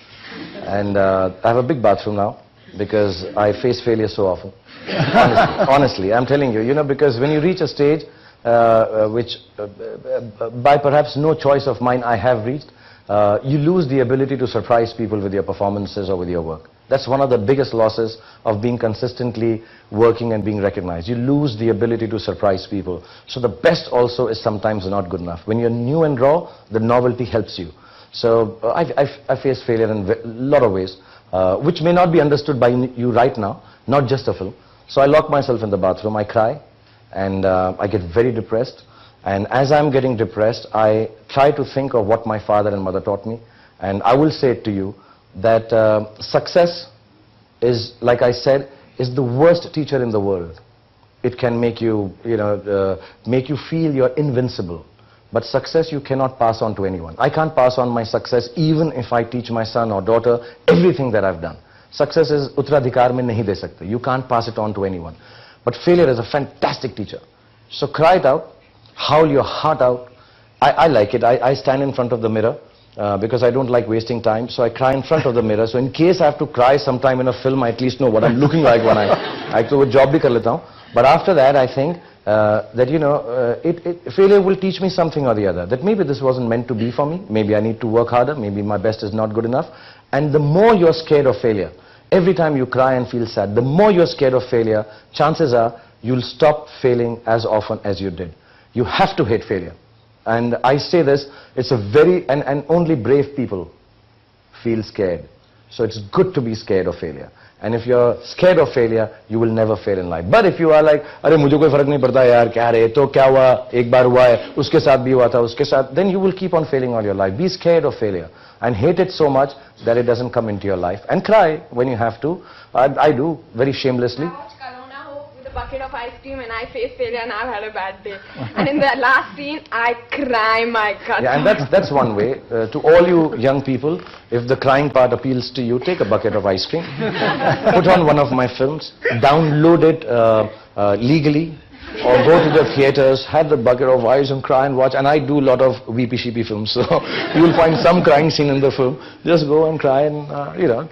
and I have a big bathroom now because I face failure so often. Honestly, I'm telling you, because when you reach a stage which by perhaps no choice of mine I have reached, you lose the ability to surprise people with your performances or with your work. That's one of the biggest losses of being consistently working and being recognized. You lose the ability to surprise people. So the best also is sometimes not good enough. When you're new and raw, the novelty helps you. So I face failure in a lot of ways, which may not be understood by you right now, not just a film. So I lock myself in the bathroom, I cry, and I get very depressed. And as I'm getting depressed, I try to think of what my father and mother taught me. And I will say to you that success is, like I said, is the worst teacher in the world. It can make you, make you feel you're invincible. But success you cannot pass on to anyone. I can't pass on my success even if I teach my son or daughter everything that I've done. Success is uttradhikar mein nahi de sakte. You can't pass it on to anyone. But failure is a fantastic teacher. So cry it out, howl your heart out. I like it. I stand in front of the mirror because I don't like wasting time. So I cry in front of the mirror. So in case I have to cry sometime in a film, I at least know what I'm looking like when I do a job bhi kar leta hu. But after that, I think that failure will teach me something or the other. That maybe this wasn't meant to be for me. Maybe I need to work harder. Maybe my best is not good enough. And the more you're scared of failure, every time you cry and feel sad, the more you're scared of failure, chances are you'll stop failing as often as you did. You have to hate failure. And I say this, it's a very, and only brave people feel scared. So it's good to be scared of failure. And if you're scared of failure, you will never fail in life. But if you are like, अरे मुझे कोई फर्क नहीं पड़ता यार, क्या रे, तो क्या हुआ, एक बार हुआ है, उसके साथ भी हुआ था, उसके साथ, then you will keep on failing all your life. Be scared of failure and hate it so much that it doesn't come into your life. And cry when you have to. I do, very shamelessly. A bucket of ice cream and I face failure and I've had a bad day. And in the last scene, I cry my guts. Yeah, and that's one way. To all you young people, if the crying part appeals to you, take a bucket of ice cream, put on one of my films, download it legally, or go to the theaters, have the bucket of ice and cry and watch. And I do a lot of weepy-sheepy films, so you will find some crying scene in the film. Just go and cry and,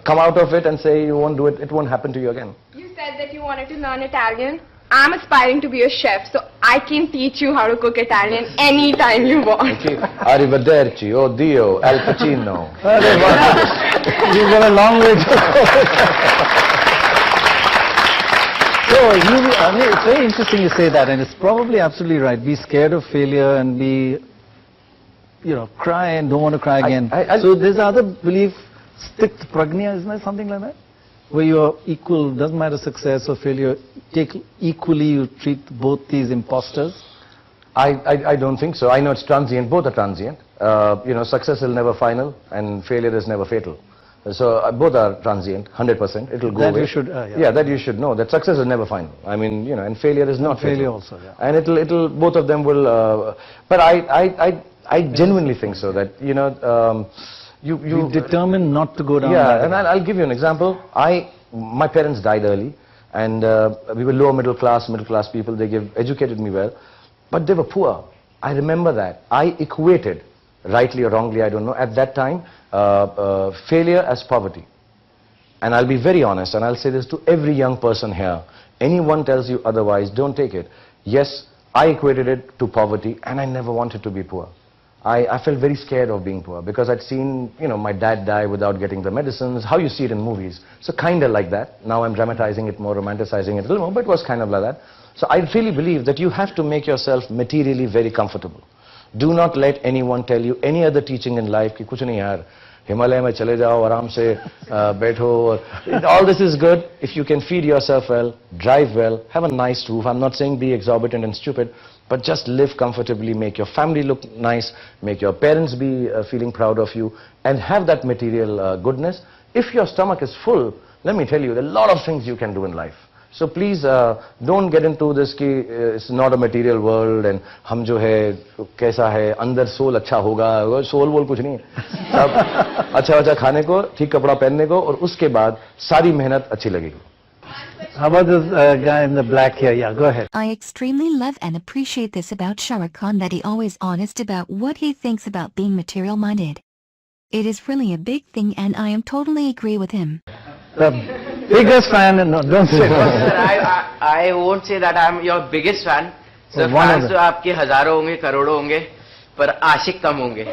come out of it and say you won't do it, it won't happen to you again. You said that you wanted to learn Italian. I'm aspiring to be a chef, so I can teach you how to cook Italian anytime you want. Okay. Arrivederci, oh Dio, Al Pacino. You've got a long way to go. So, I mean, it's very interesting you say that, and it's probably absolutely right. Be scared of failure and be, cry and don't want to cry again. So there's other belief, stick to pragnya, isn't there something like that? Where you're equal, doesn't matter success or failure, equally you treat both these imposters? I don't think so. I know it's transient, both are transient. Success is never final and failure is never fatal. So both are transient, 100%. It will go away. That you should, that you should know, that success is never final. I mean, and failure is not failure fatal. also, yeah. And it'll, both of them will, but I genuinely think so that, you be determined not to go down. Yeah, and I'll give you an example. My parents died early, and we were lower middle class people. They educated me well, but they were poor. I remember that. I equated, rightly or wrongly, I don't know, at that time, failure as poverty. And I'll be very honest, and I'll say this to every young person here. Anyone tells you otherwise, don't take it. Yes, I equated it to poverty, and I never wanted to be poor. I felt very scared of being poor because I'd seen, my dad die without getting the medicines, how you see it in movies. So kind of like that. Now I'm dramatizing it more, romanticizing it a little more, but it was kind of like that. So I really believe that you have to make yourself materially very comfortable. Do not let anyone tell you any other teaching in life, ki kuch nahi yaar, Himalaya mein chale jao, aaram se baitho. All this is good if you can feed yourself well, drive well, have a nice roof. I'm not saying be exorbitant and stupid, but just live comfortably, make your family look nice, make your parents be feeling proud of you, and have that material goodness. If your stomach is full, let me tell you, there are a lot of things you can do in life. So please don't get into this ki it's not a material world and hum jo hai kaisa hai andar soul acha hoga, soul wol kuch nahi hai. Sab acha khane ko, theek kapda pehnne ko, aur uske baad sari mehnat achhi lagegi. How about this guy in the black here? Yeah, go ahead. I extremely love and appreciate this about Shah Rukh Khan, that he always honest about what he thinks about being material-minded. It is really a big thing, and I am totally agree with him. The biggest fan, no, don't say Sir, I won't say that I'm your biggest fan. Sir, fans तो आपके हजारों होंगे, करोड़ों होंगे, पर आशिक कम होंगे. Sir,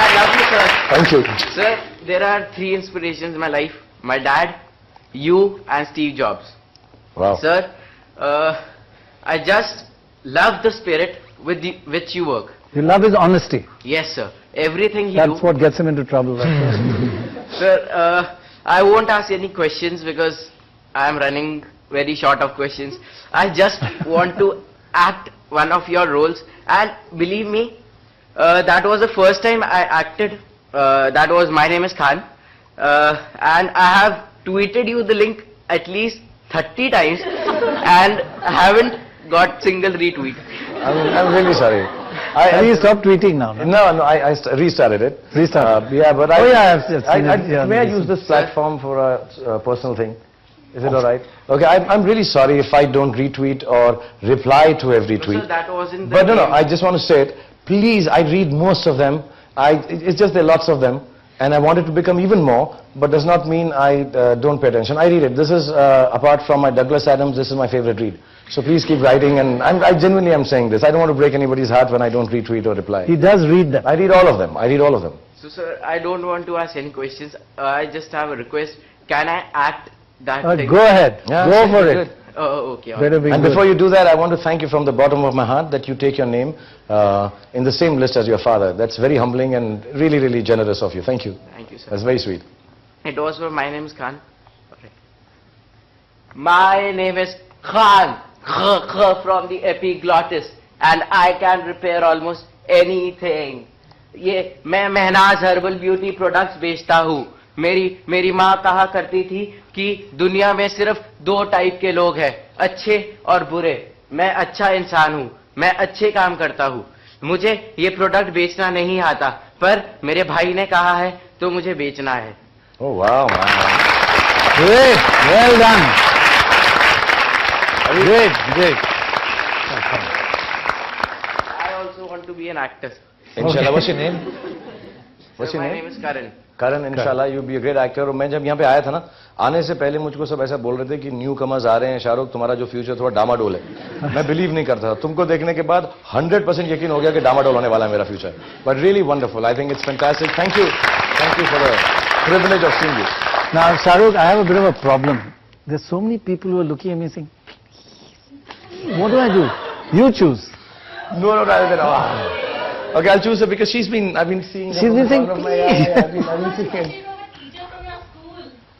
I love you, sir. Thank you. Sir, there are 3 inspirations in my life. My dad, you, and Steve Jobs. Wow. Sir, I just love the spirit with which you work. You love his honesty. Yes, sir. Everything he That's what gets him into trouble. Sir, I won't ask any questions because I am running very short of questions. I just want to act one of your roles, and believe me, that was the first time I acted. That was My Name is Khan, and I have tweeted you the link at least 30 times and haven't got single retweet. I'm really sorry. Have you stopped tweeting now? No, I restarted it. Restarted? Yeah, but I've seen it. May I use this platform for a personal thing? Is it alright? Okay, I'm really sorry if I don't retweet or reply to every tweet. So that was in the But no, I just want to say it. Please, I read most of them. It's just there are lots of them. And I want it to become even more, but does not mean I don't pay attention. I read it. This is, apart from my Douglas Adams, this is my favorite read. So please keep writing, and I genuinely am saying this. I don't want to break anybody's heart when I don't retweet or reply. He does read them. I read all of them. I read all of them. So sir, I don't want to ask any questions. I just have a request. Can I act that thing? Go ahead. Yeah, go for it. Oh, okay. Better be and good. before you do that, I want to thank you from the bottom of my heart that you take your name in the same list as your father. That's very humbling and really, really generous of you. Thank you. Thank you, sir. That's very sweet. It was for My Name is Khan. Okay. My name is Khan. From the epiglottis, and I can repair almost anything. ये मैं Mahnaz herbal beauty products बेचता हूँ. मेरी माँ कहा करती थी कि दुनिया में सिर्फ 2 टाइप के लोग हैं, अच्छे और बुरे. मैं अच्छा इंसान हूँ, मैं अच्छे काम करता हूँ. मुझे ये प्रोडक्ट बेचना नहीं आता, पर मेरे भाई ने कहा है तो मुझे बेचना है. Oh wow, man. Great, well done. Great. I also want to be an actor. Inshallah. What's your name? What's your My name? name is Karan. Karan, inshallah, you'll be a great actor. और मैं जब यहाँ पे आया था ना, आने से पहले मुझको सब ऐसा बोल रहे थे कि न्यू कमर्स आ रहे हैं, शाहरुख तुम्हारा जो फ्यूचर थोड़ा डामाडोल है. मैं बिलीव नहीं करता था. तुमको देखने के बाद 100% यकीन हो गया कि डामाडोल होने वाला है मेरा future. But really wonderful. I think it's fantastic. Thank you for the privilege of seeing you. Now, Shahrukh, I have a bit of a problem. There's so many people who are looking at me saying, what do I do? You choose. No, rather than, okay, I'll choose her because I've been seeing her. She's been saying, I've been seeing her.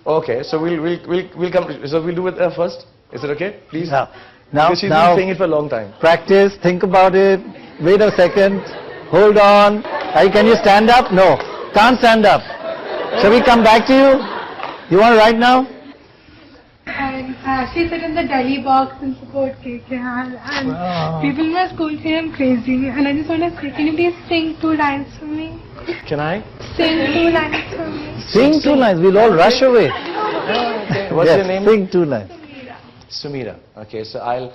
Okay, so we'll come, so we'll do it first. Is it okay? Please? Now, because she's been saying it for a long time. Practice, think about it, wait a second, hold on. Can you stand up? No, can't stand up. Shall we come back to you? You want to write now? And she sit in the Delhi box and support KKR. And people in my school say I'm crazy. And I just want to say, can you please sing 2 lines for me? Can I? Sing 2 lines for me. Sing 2 lines, we'll all rush away. Okay. What's your name? Sing 2 lines. Sumira. Okay, so I'll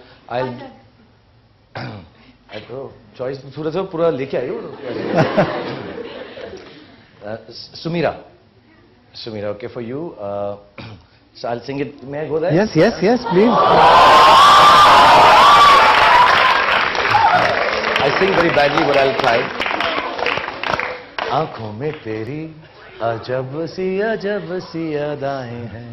choice pura leke aayo. Sumira. Okay, for you. So I'll sing it. May I go there? Yes, please. I sing very badly, but I'll try. आँखों में तेरी अजब सी अदाएं हैं,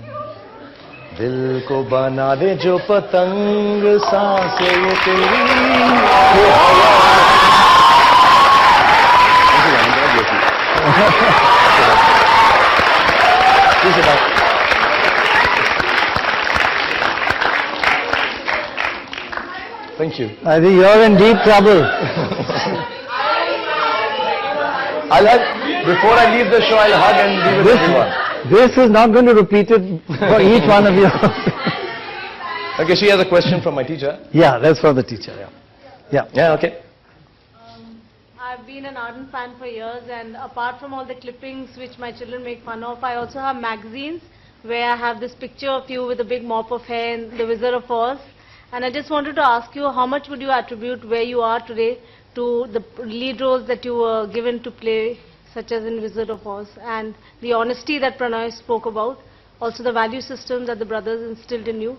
दिल को बना दे जो पतंग सांसें ये तेरी। Thank you. I think you're in deep trouble. Before I leave the show, I'll hug and be with everyone. This is not going to repeat it for each one of you. Okay, she has a question from my teacher. Yeah, that's for the teacher. Yeah, okay. I've been an ardent fan for years, and apart from all the clippings which my children make fun of, I also have magazines where I have this picture of you with a big mop of hair and the Wizard of Oz. And I just wanted to ask you, how much would you attribute where you are today to the lead roles that you were given to play, such as in Wizard of Oz, and the honesty that Pranay spoke about, also the value systems that the brothers instilled in you?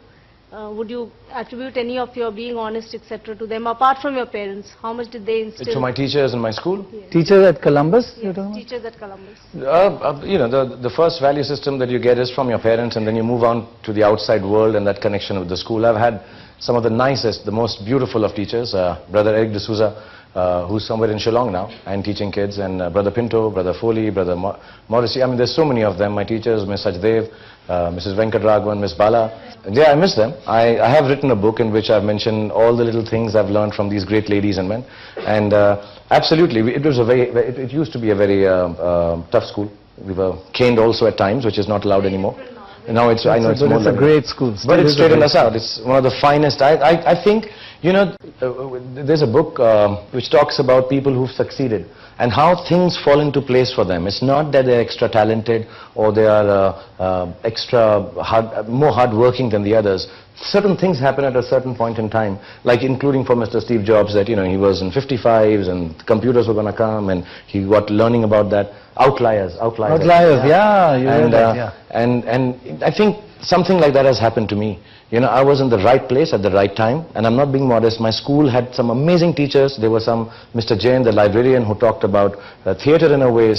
Would you attribute any of your being honest, etc., to them, apart from your parents? How much did they instill? To my teachers in my school? Yes. Teachers at Columbus? Yes, teachers at Columbus. You know, the first value system that you get is from your parents, and then you move on to the outside world and that connection with the school. I've had some of the nicest, the most beautiful of teachers. Brother Eric D'Souza, who's somewhere in Shillong now and teaching kids, and Brother Pinto, Brother Foley, Brother Morrissey. I mean, there's so many of them. My teachers, Miss Sajdev, Mrs. Venkatraghavan, Miss Bala. Yeah, I miss them. I have written a book in which I've mentioned all the little things I've learned from these great ladies and men. And absolutely, it used to be a very tough school. We were caned also at times, which is not allowed anymore. Now it's, I know it's more. It's a great school. But it's straightened us out. It's one of the finest. I think, you know, there's a book which talks about people who've succeeded and how things fall into place for them. It's not that they're extra talented or they are more hardworking than the others. Certain things happen at a certain point in time, like including for Mr. Steve Jobs, that, you know, he was in 55s and computers were going to come, and he got learning about that. Outliers, yeah. And I think something like that has happened to me. You know, I was in the right place at the right time, and I'm not being modest. My school had some amazing teachers. There was Mr. Jain, the librarian, who talked about theatre in a way.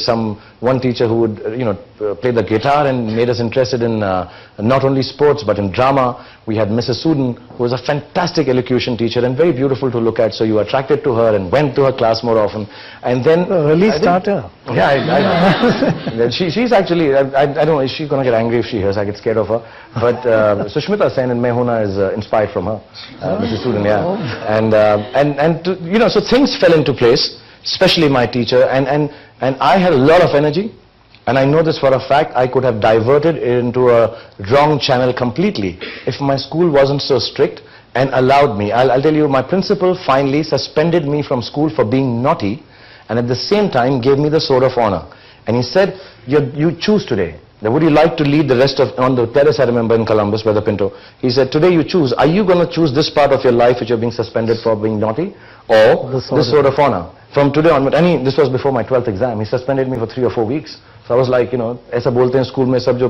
One teacher who would, you know, play the guitar and made us interested in not only sports but in drama. We had Mrs. Suden, who was a fantastic elocution teacher and very beautiful to look at. So you attracted to her and went to her class more often. And then early starter. Yeah, she's actually, I don't know, is she going to get angry if she hears? I get scared of her. But Sushmita Sen and Mehuna is inspired from her, Mrs. Suden, yeah. And you know, so things fell into place, especially my teacher, and I had a lot of energy. And I know this for a fact. I could have diverted it into a wrong channel completely if my school wasn't so strict and allowed me. I'll tell you, my principal finally suspended me from school for being naughty, and at the same time gave me the sword of honor. And he said, you choose today. Now, would you like to lead the rest of, on the terrace I remember in Columbus, Brother Pinto, he said, today you choose. Are you going to choose this part of your life which you're being suspended for being naughty, or this sword of honor? From today onward, and this was before my 12th exam, he suspended me for 3 or 4 weeks. So I was like, you know, ऐसा बोलते हैं school में सब जो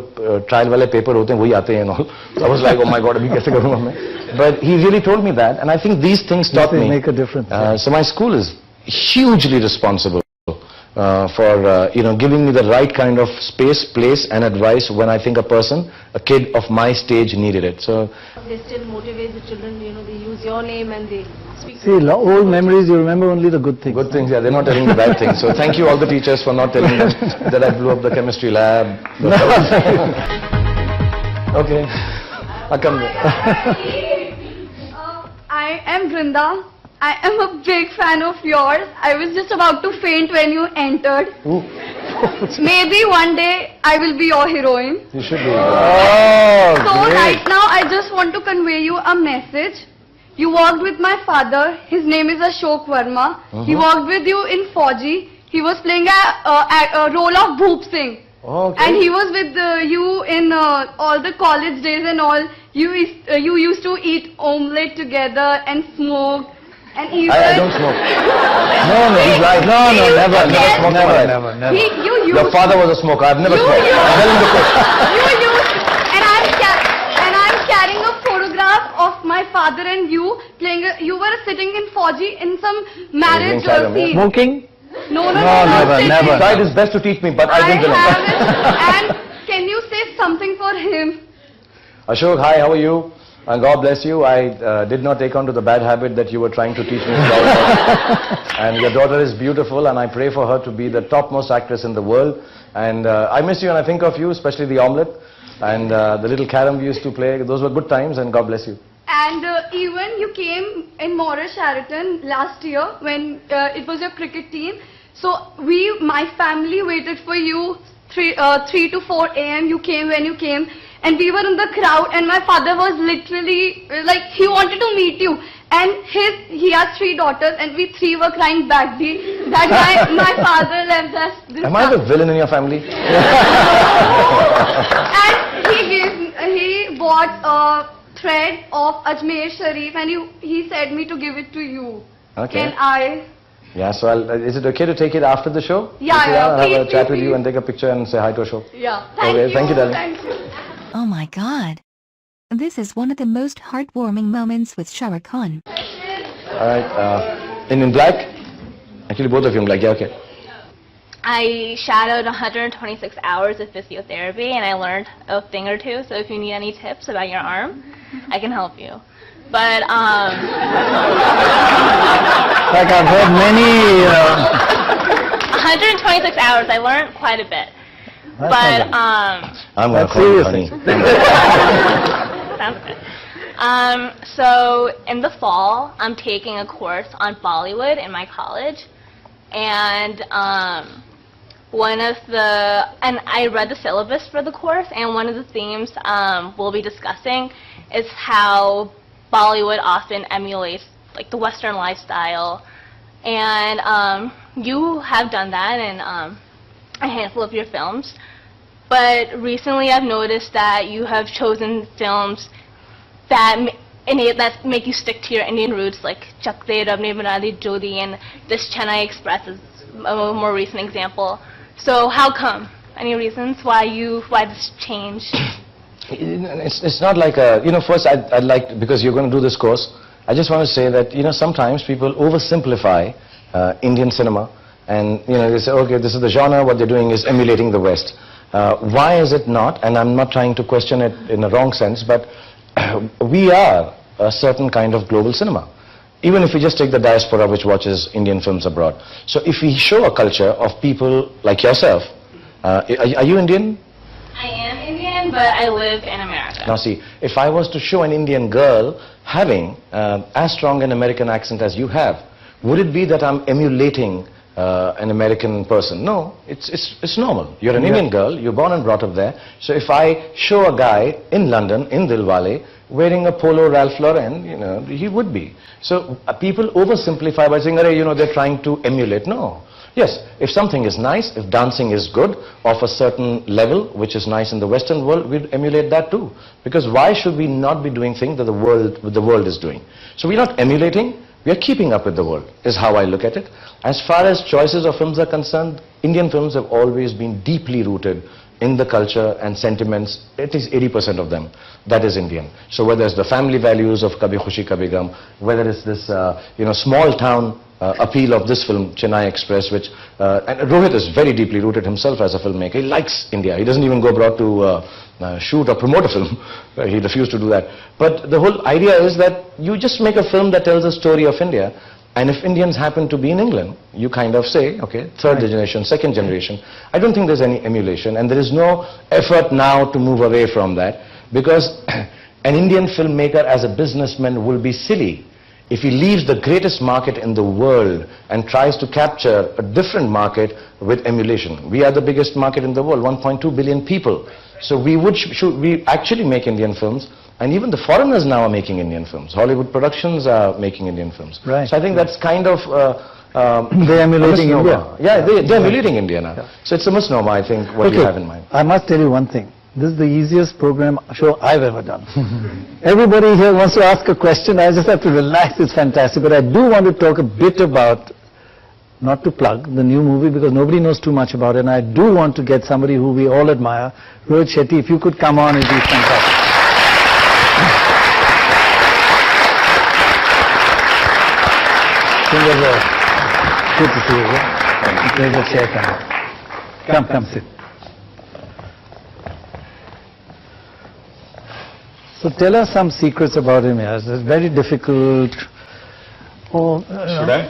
trial वाले paper होते हैं वही आते हैं and all. So I was like, oh my God, अभी कैसे करूँगा मैं? But he really told me that, and I think these things taught me. Make a difference. So my school is hugely responsible for giving me the right kind of space, place and advice when I think a kid of my stage needed it. So They still motivate the children, they use your name and they speak. See, old memories, you remember only the good things. good things, yeah, they're not telling the bad things. So thank you all the teachers for not telling them that I blew up the chemistry lab. Okay, I'll come there. I am Brinda. I am a big fan of yours. I was just about to faint when you entered. Maybe one day I will be your heroine. You should be. Oh, So great. right now I just want to convey you a message. You worked with my father. His name is Ashok Verma. He worked with you in Fauji. He was playing a role of Bhoop Singh. Okay. And he was with you in all the college days and all. You used to eat omelette together and smoke. And even I don't smoke. No, he's right. No, never smoked. Never. Your father was a smoker. I've never smoked. I'm telling the truth. And I'm carrying a photograph of my father and you playing. You were sitting in Fauji in some marriage scene. Smoking? No, Never. He tried his best to teach me, but I didn't have it. And can you say something for him? Ashok, hi, how are you? And God bless you. I did not take on to the bad habit that you were trying to teach me. And your daughter is beautiful, and I pray for her to be the topmost actress in the world. And I miss you, and I think of you, especially the omelette and the little carom we used to play. Those were good times, and God bless you. And even you came in Morris Sheraton last year when it was your cricket team. So my family waited for you 3 to 4 a.m. You came when you came. And we were in the crowd and my father was literally like he wanted to meet you. And he has 3 daughters and we 3 were crying backbeat. That my father left us. Am I the villain in your family? And he bought a thread of Ajmer Sharif and he said me to give it to you. Okay. Can I? Yeah, so is it okay to take it after the show? Yeah, I'll have a please, chat with you and take a picture and say hi to Ashok. Yeah. Thank you, darling. Thank you. Oh my god. This is one of the most heartwarming moments with Shah Rukh Khan. Alright, in black? Actually both of you in black, yeah, okay. I shadowed 126 hours of physiotherapy and I learned a thing or two, so if you need any tips about your arm, I can help you. But, Like I've heard many... 126 hours, I learned quite a bit. That's But, I'm going to call you, honey. Sounds good. So in the fall, I'm taking a course on Bollywood in my college, and and I read the syllabus for the course, and one of the themes we'll be discussing is how Bollywood often emulates like the Western lifestyle, and you have done that in a handful of your films. But recently I've noticed that you have chosen films that make you stick to your Indian roots, like Chak De Rabne Bana Di Jodi, and this Chennai Express is a more recent example. So how come? Any reasons why this change? It's not like a, first I'd like, because you're going to do this course, I just want to say that, sometimes people oversimplify Indian cinema, and, they say, okay, this is the genre, what they're doing is emulating the West. Why is it not? And I'm not trying to question it in a wrong sense, but we are a certain kind of global cinema. Even if we just take the diaspora which watches Indian films abroad. So if we show a culture of people like yourself, are you Indian? I am Indian, but I live in America. Now see, if I was to show an Indian girl having as strong an American accent as you have, would it be that I'm emulating an American person? No, it's normal. You're an Indian girl, you're born and brought up there. So if I show a guy in London, in Dilwale, wearing a polo Ralph Lauren, he would be. So people oversimplify by saying, they're trying to emulate. No. Yes, if something is nice, if dancing is good, of a certain level, which is nice in the Western world, we'd emulate that too. Because why should we not be doing things that the world is doing? So we're not emulating, we are keeping up with the world, is how I look at it. As far as choices of films are concerned, Indian films have always been deeply rooted in the culture and sentiments, at least 80% of them, that is Indian. So whether it's the family values of Kabhi Khushi Kabhi Gum, whether it's this small town appeal of this film, Chennai Express, which and Rohit is very deeply rooted himself as a filmmaker. He likes India. He doesn't even go abroad to shoot or promote a film. He refused to do that. But the whole idea is that you just make a film that tells a story of India. And if Indians happen to be in England, you kind of say, okay, third generation, second generation. I don't think there's any emulation, and there is no effort now to move away from that, because an Indian filmmaker as a businessman will be silly if he leaves the greatest market in the world and tries to capture a different market with emulation. We are the biggest market in the world, 1.2 billion people. So should we actually make Indian films? And even the foreigners now are making Indian films. Hollywood productions are making Indian films. Right. So I think that's kind of they're emulating India. Yeah, they're emulating India now. Yeah. So it's a misnomer, I think, what you have in mind. I must tell you one thing. This is the easiest show I've ever done. Everybody here wants to ask a question. I just have to relax. It's fantastic. But I do want to talk a bit about, not to plug, the new movie, because nobody knows too much about it. And I do want to get somebody who we all admire, Rohit Shetty. If you could come on, it'd be fantastic. Good to see you. There's a chair coming. Come, sit. So tell us some secrets about him. Yes, it's very difficult. Should I?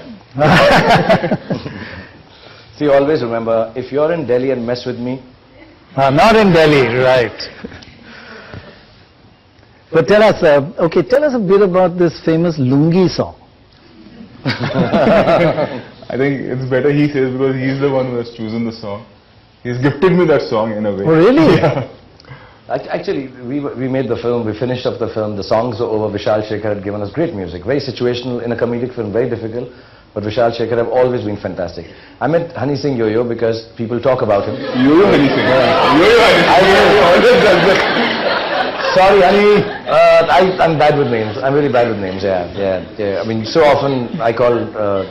See, always remember, if you're in Delhi and mess with me. Not in Delhi, right. But tell us, tell us a bit about this famous Lungi song. I think it's better he says, because he's the one who has chosen the song. He's gifted me that song in a way. Oh, really? Yeah. Actually, we made the film, we finished up the film, the songs were over. Vishal Shekhar had given us great music, very situational in a comedic film, very difficult. But Vishal Shekhar have always been fantastic. I met Honey Singh Yo-Yo because people talk about him. Yo-Yo Honey Singh? Yo-Yo Honey Singh. Sorry, Honey, I'm bad with names. I'm really bad with names, yeah. I mean, so often I call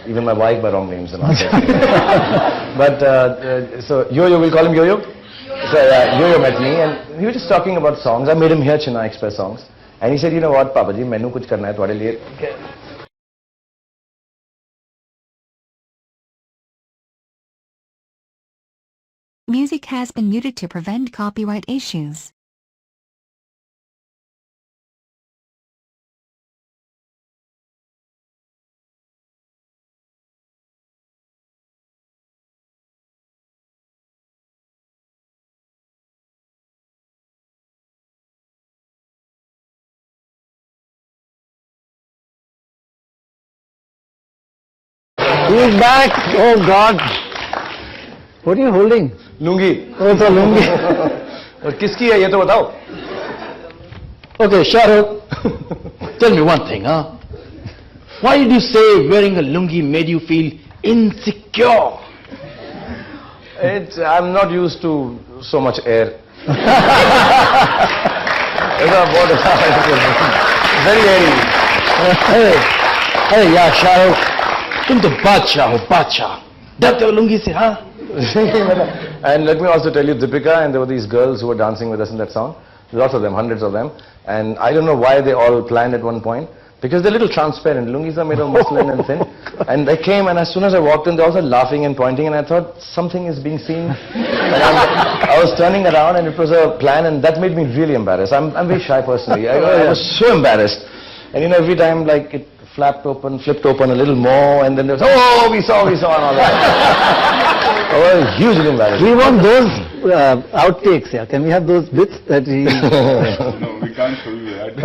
even my wife by wrong names and all that. But, so Yo-Yo, we'll call him Yo-Yo? So Yo-Yo met me and we were just talking about songs. I made him hear Chennai Express songs. And he said, you know what, Papa ji, mainu kuch karna hai tuwade liye. Music has been muted to prevent copyright issues. He's back. Oh God. What are you holding? Lungi. Oh, it's a lungi. और किसकी है ये तो बताओ. Okay, Shahrukh, tell me one thing, huh? Why did you say wearing a lungi made you feel insecure? I'm not used to so much air. Very airy. Hey, yeah, Shahrukh. तुम तो बादशाह हो बादशाह डरते हो लुंगी से हाँ. And let me also tell you, Deepika, and there were these girls who were dancing with us in that song, lots of them, hundreds of them, and I don't know why they all planned at one point, because they're a little transparent. Lungis are made of muslin and thin, and they came, and as soon as I walked in, they all started laughing and pointing, and I thought something is being seen. And I was turning around, and it was a plan, and that made me really embarrassed. I'm very shy personally. I was so embarrassed, and you know, every time like it flipped open a little more, and then there was, oh, we saw, and all that. I was hugely embarrassed. We want those outtakes, yeah. Can we have those bits that he... No, we can't show you that.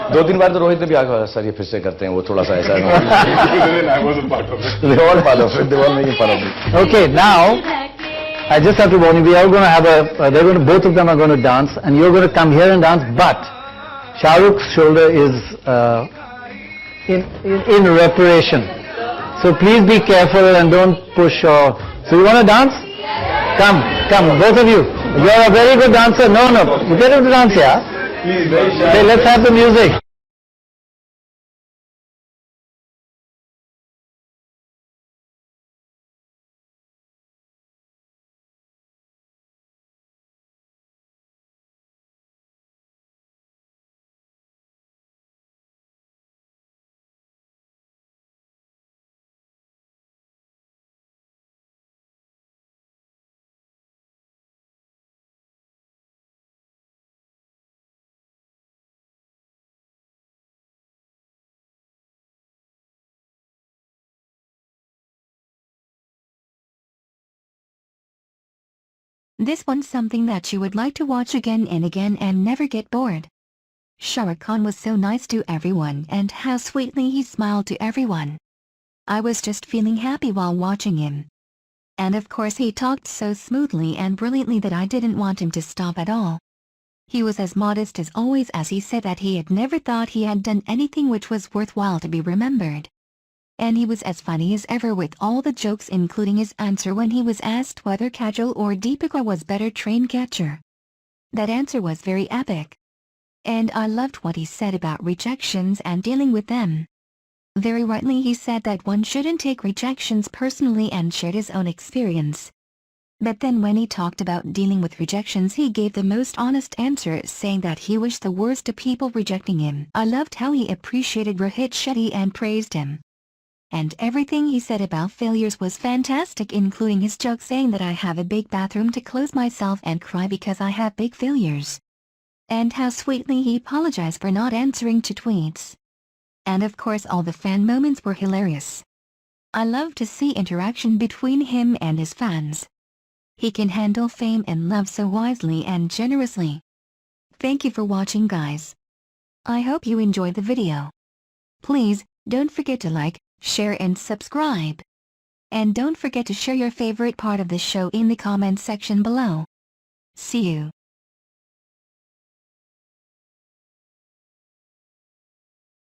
2-3 बार तो रोहित ने भी आकर sir ये फिर से करते हैं वो थोड़ा सा ऐसा. I was a part of it. They were all part of it. They were all making fun of me. Okay, now I just have to warn you. We are going to have both of them are going to dance, and you're going to come here and dance. But Shah Rukh's shoulder is in reparation. So please be careful and don't push or... So you want to dance? Come, both of you. You're a very good dancer. No, you get him to dance, yeah? Please, very shy. Okay, let's have the music. This one's something that you would like to watch again and again and never get bored. Shah Rukh Khan was so nice to everyone and how sweetly he smiled to everyone. I was just feeling happy while watching him. And of course he talked so smoothly and brilliantly that I didn't want him to stop at all. He was as modest as always as he said that he had never thought he had done anything which was worthwhile to be remembered. And he was as funny as ever with all the jokes, including his answer when he was asked whether Kajol or Deepika was better train catcher. That answer was very epic. And I loved what he said about rejections and dealing with them. Very rightly he said that one shouldn't take rejections personally and shared his own experience. But then when he talked about dealing with rejections he gave the most honest answer, saying that he wished the worst to people rejecting him. I loved how he appreciated Rohit Shetty and praised him. And everything he said about failures was fantastic, including his joke saying that I have a big bathroom to close myself and cry because I have big failures. And how sweetly he apologized for not answering to tweets. And of course all the fan moments were hilarious. I love to see interaction between him and his fans. He can handle fame and love so wisely and generously. Thank you for watching, guys. I hope you enjoyed the video. Please, don't forget to like, share and subscribe. And don't forget to share your favorite part of the show in the comment section below. See you.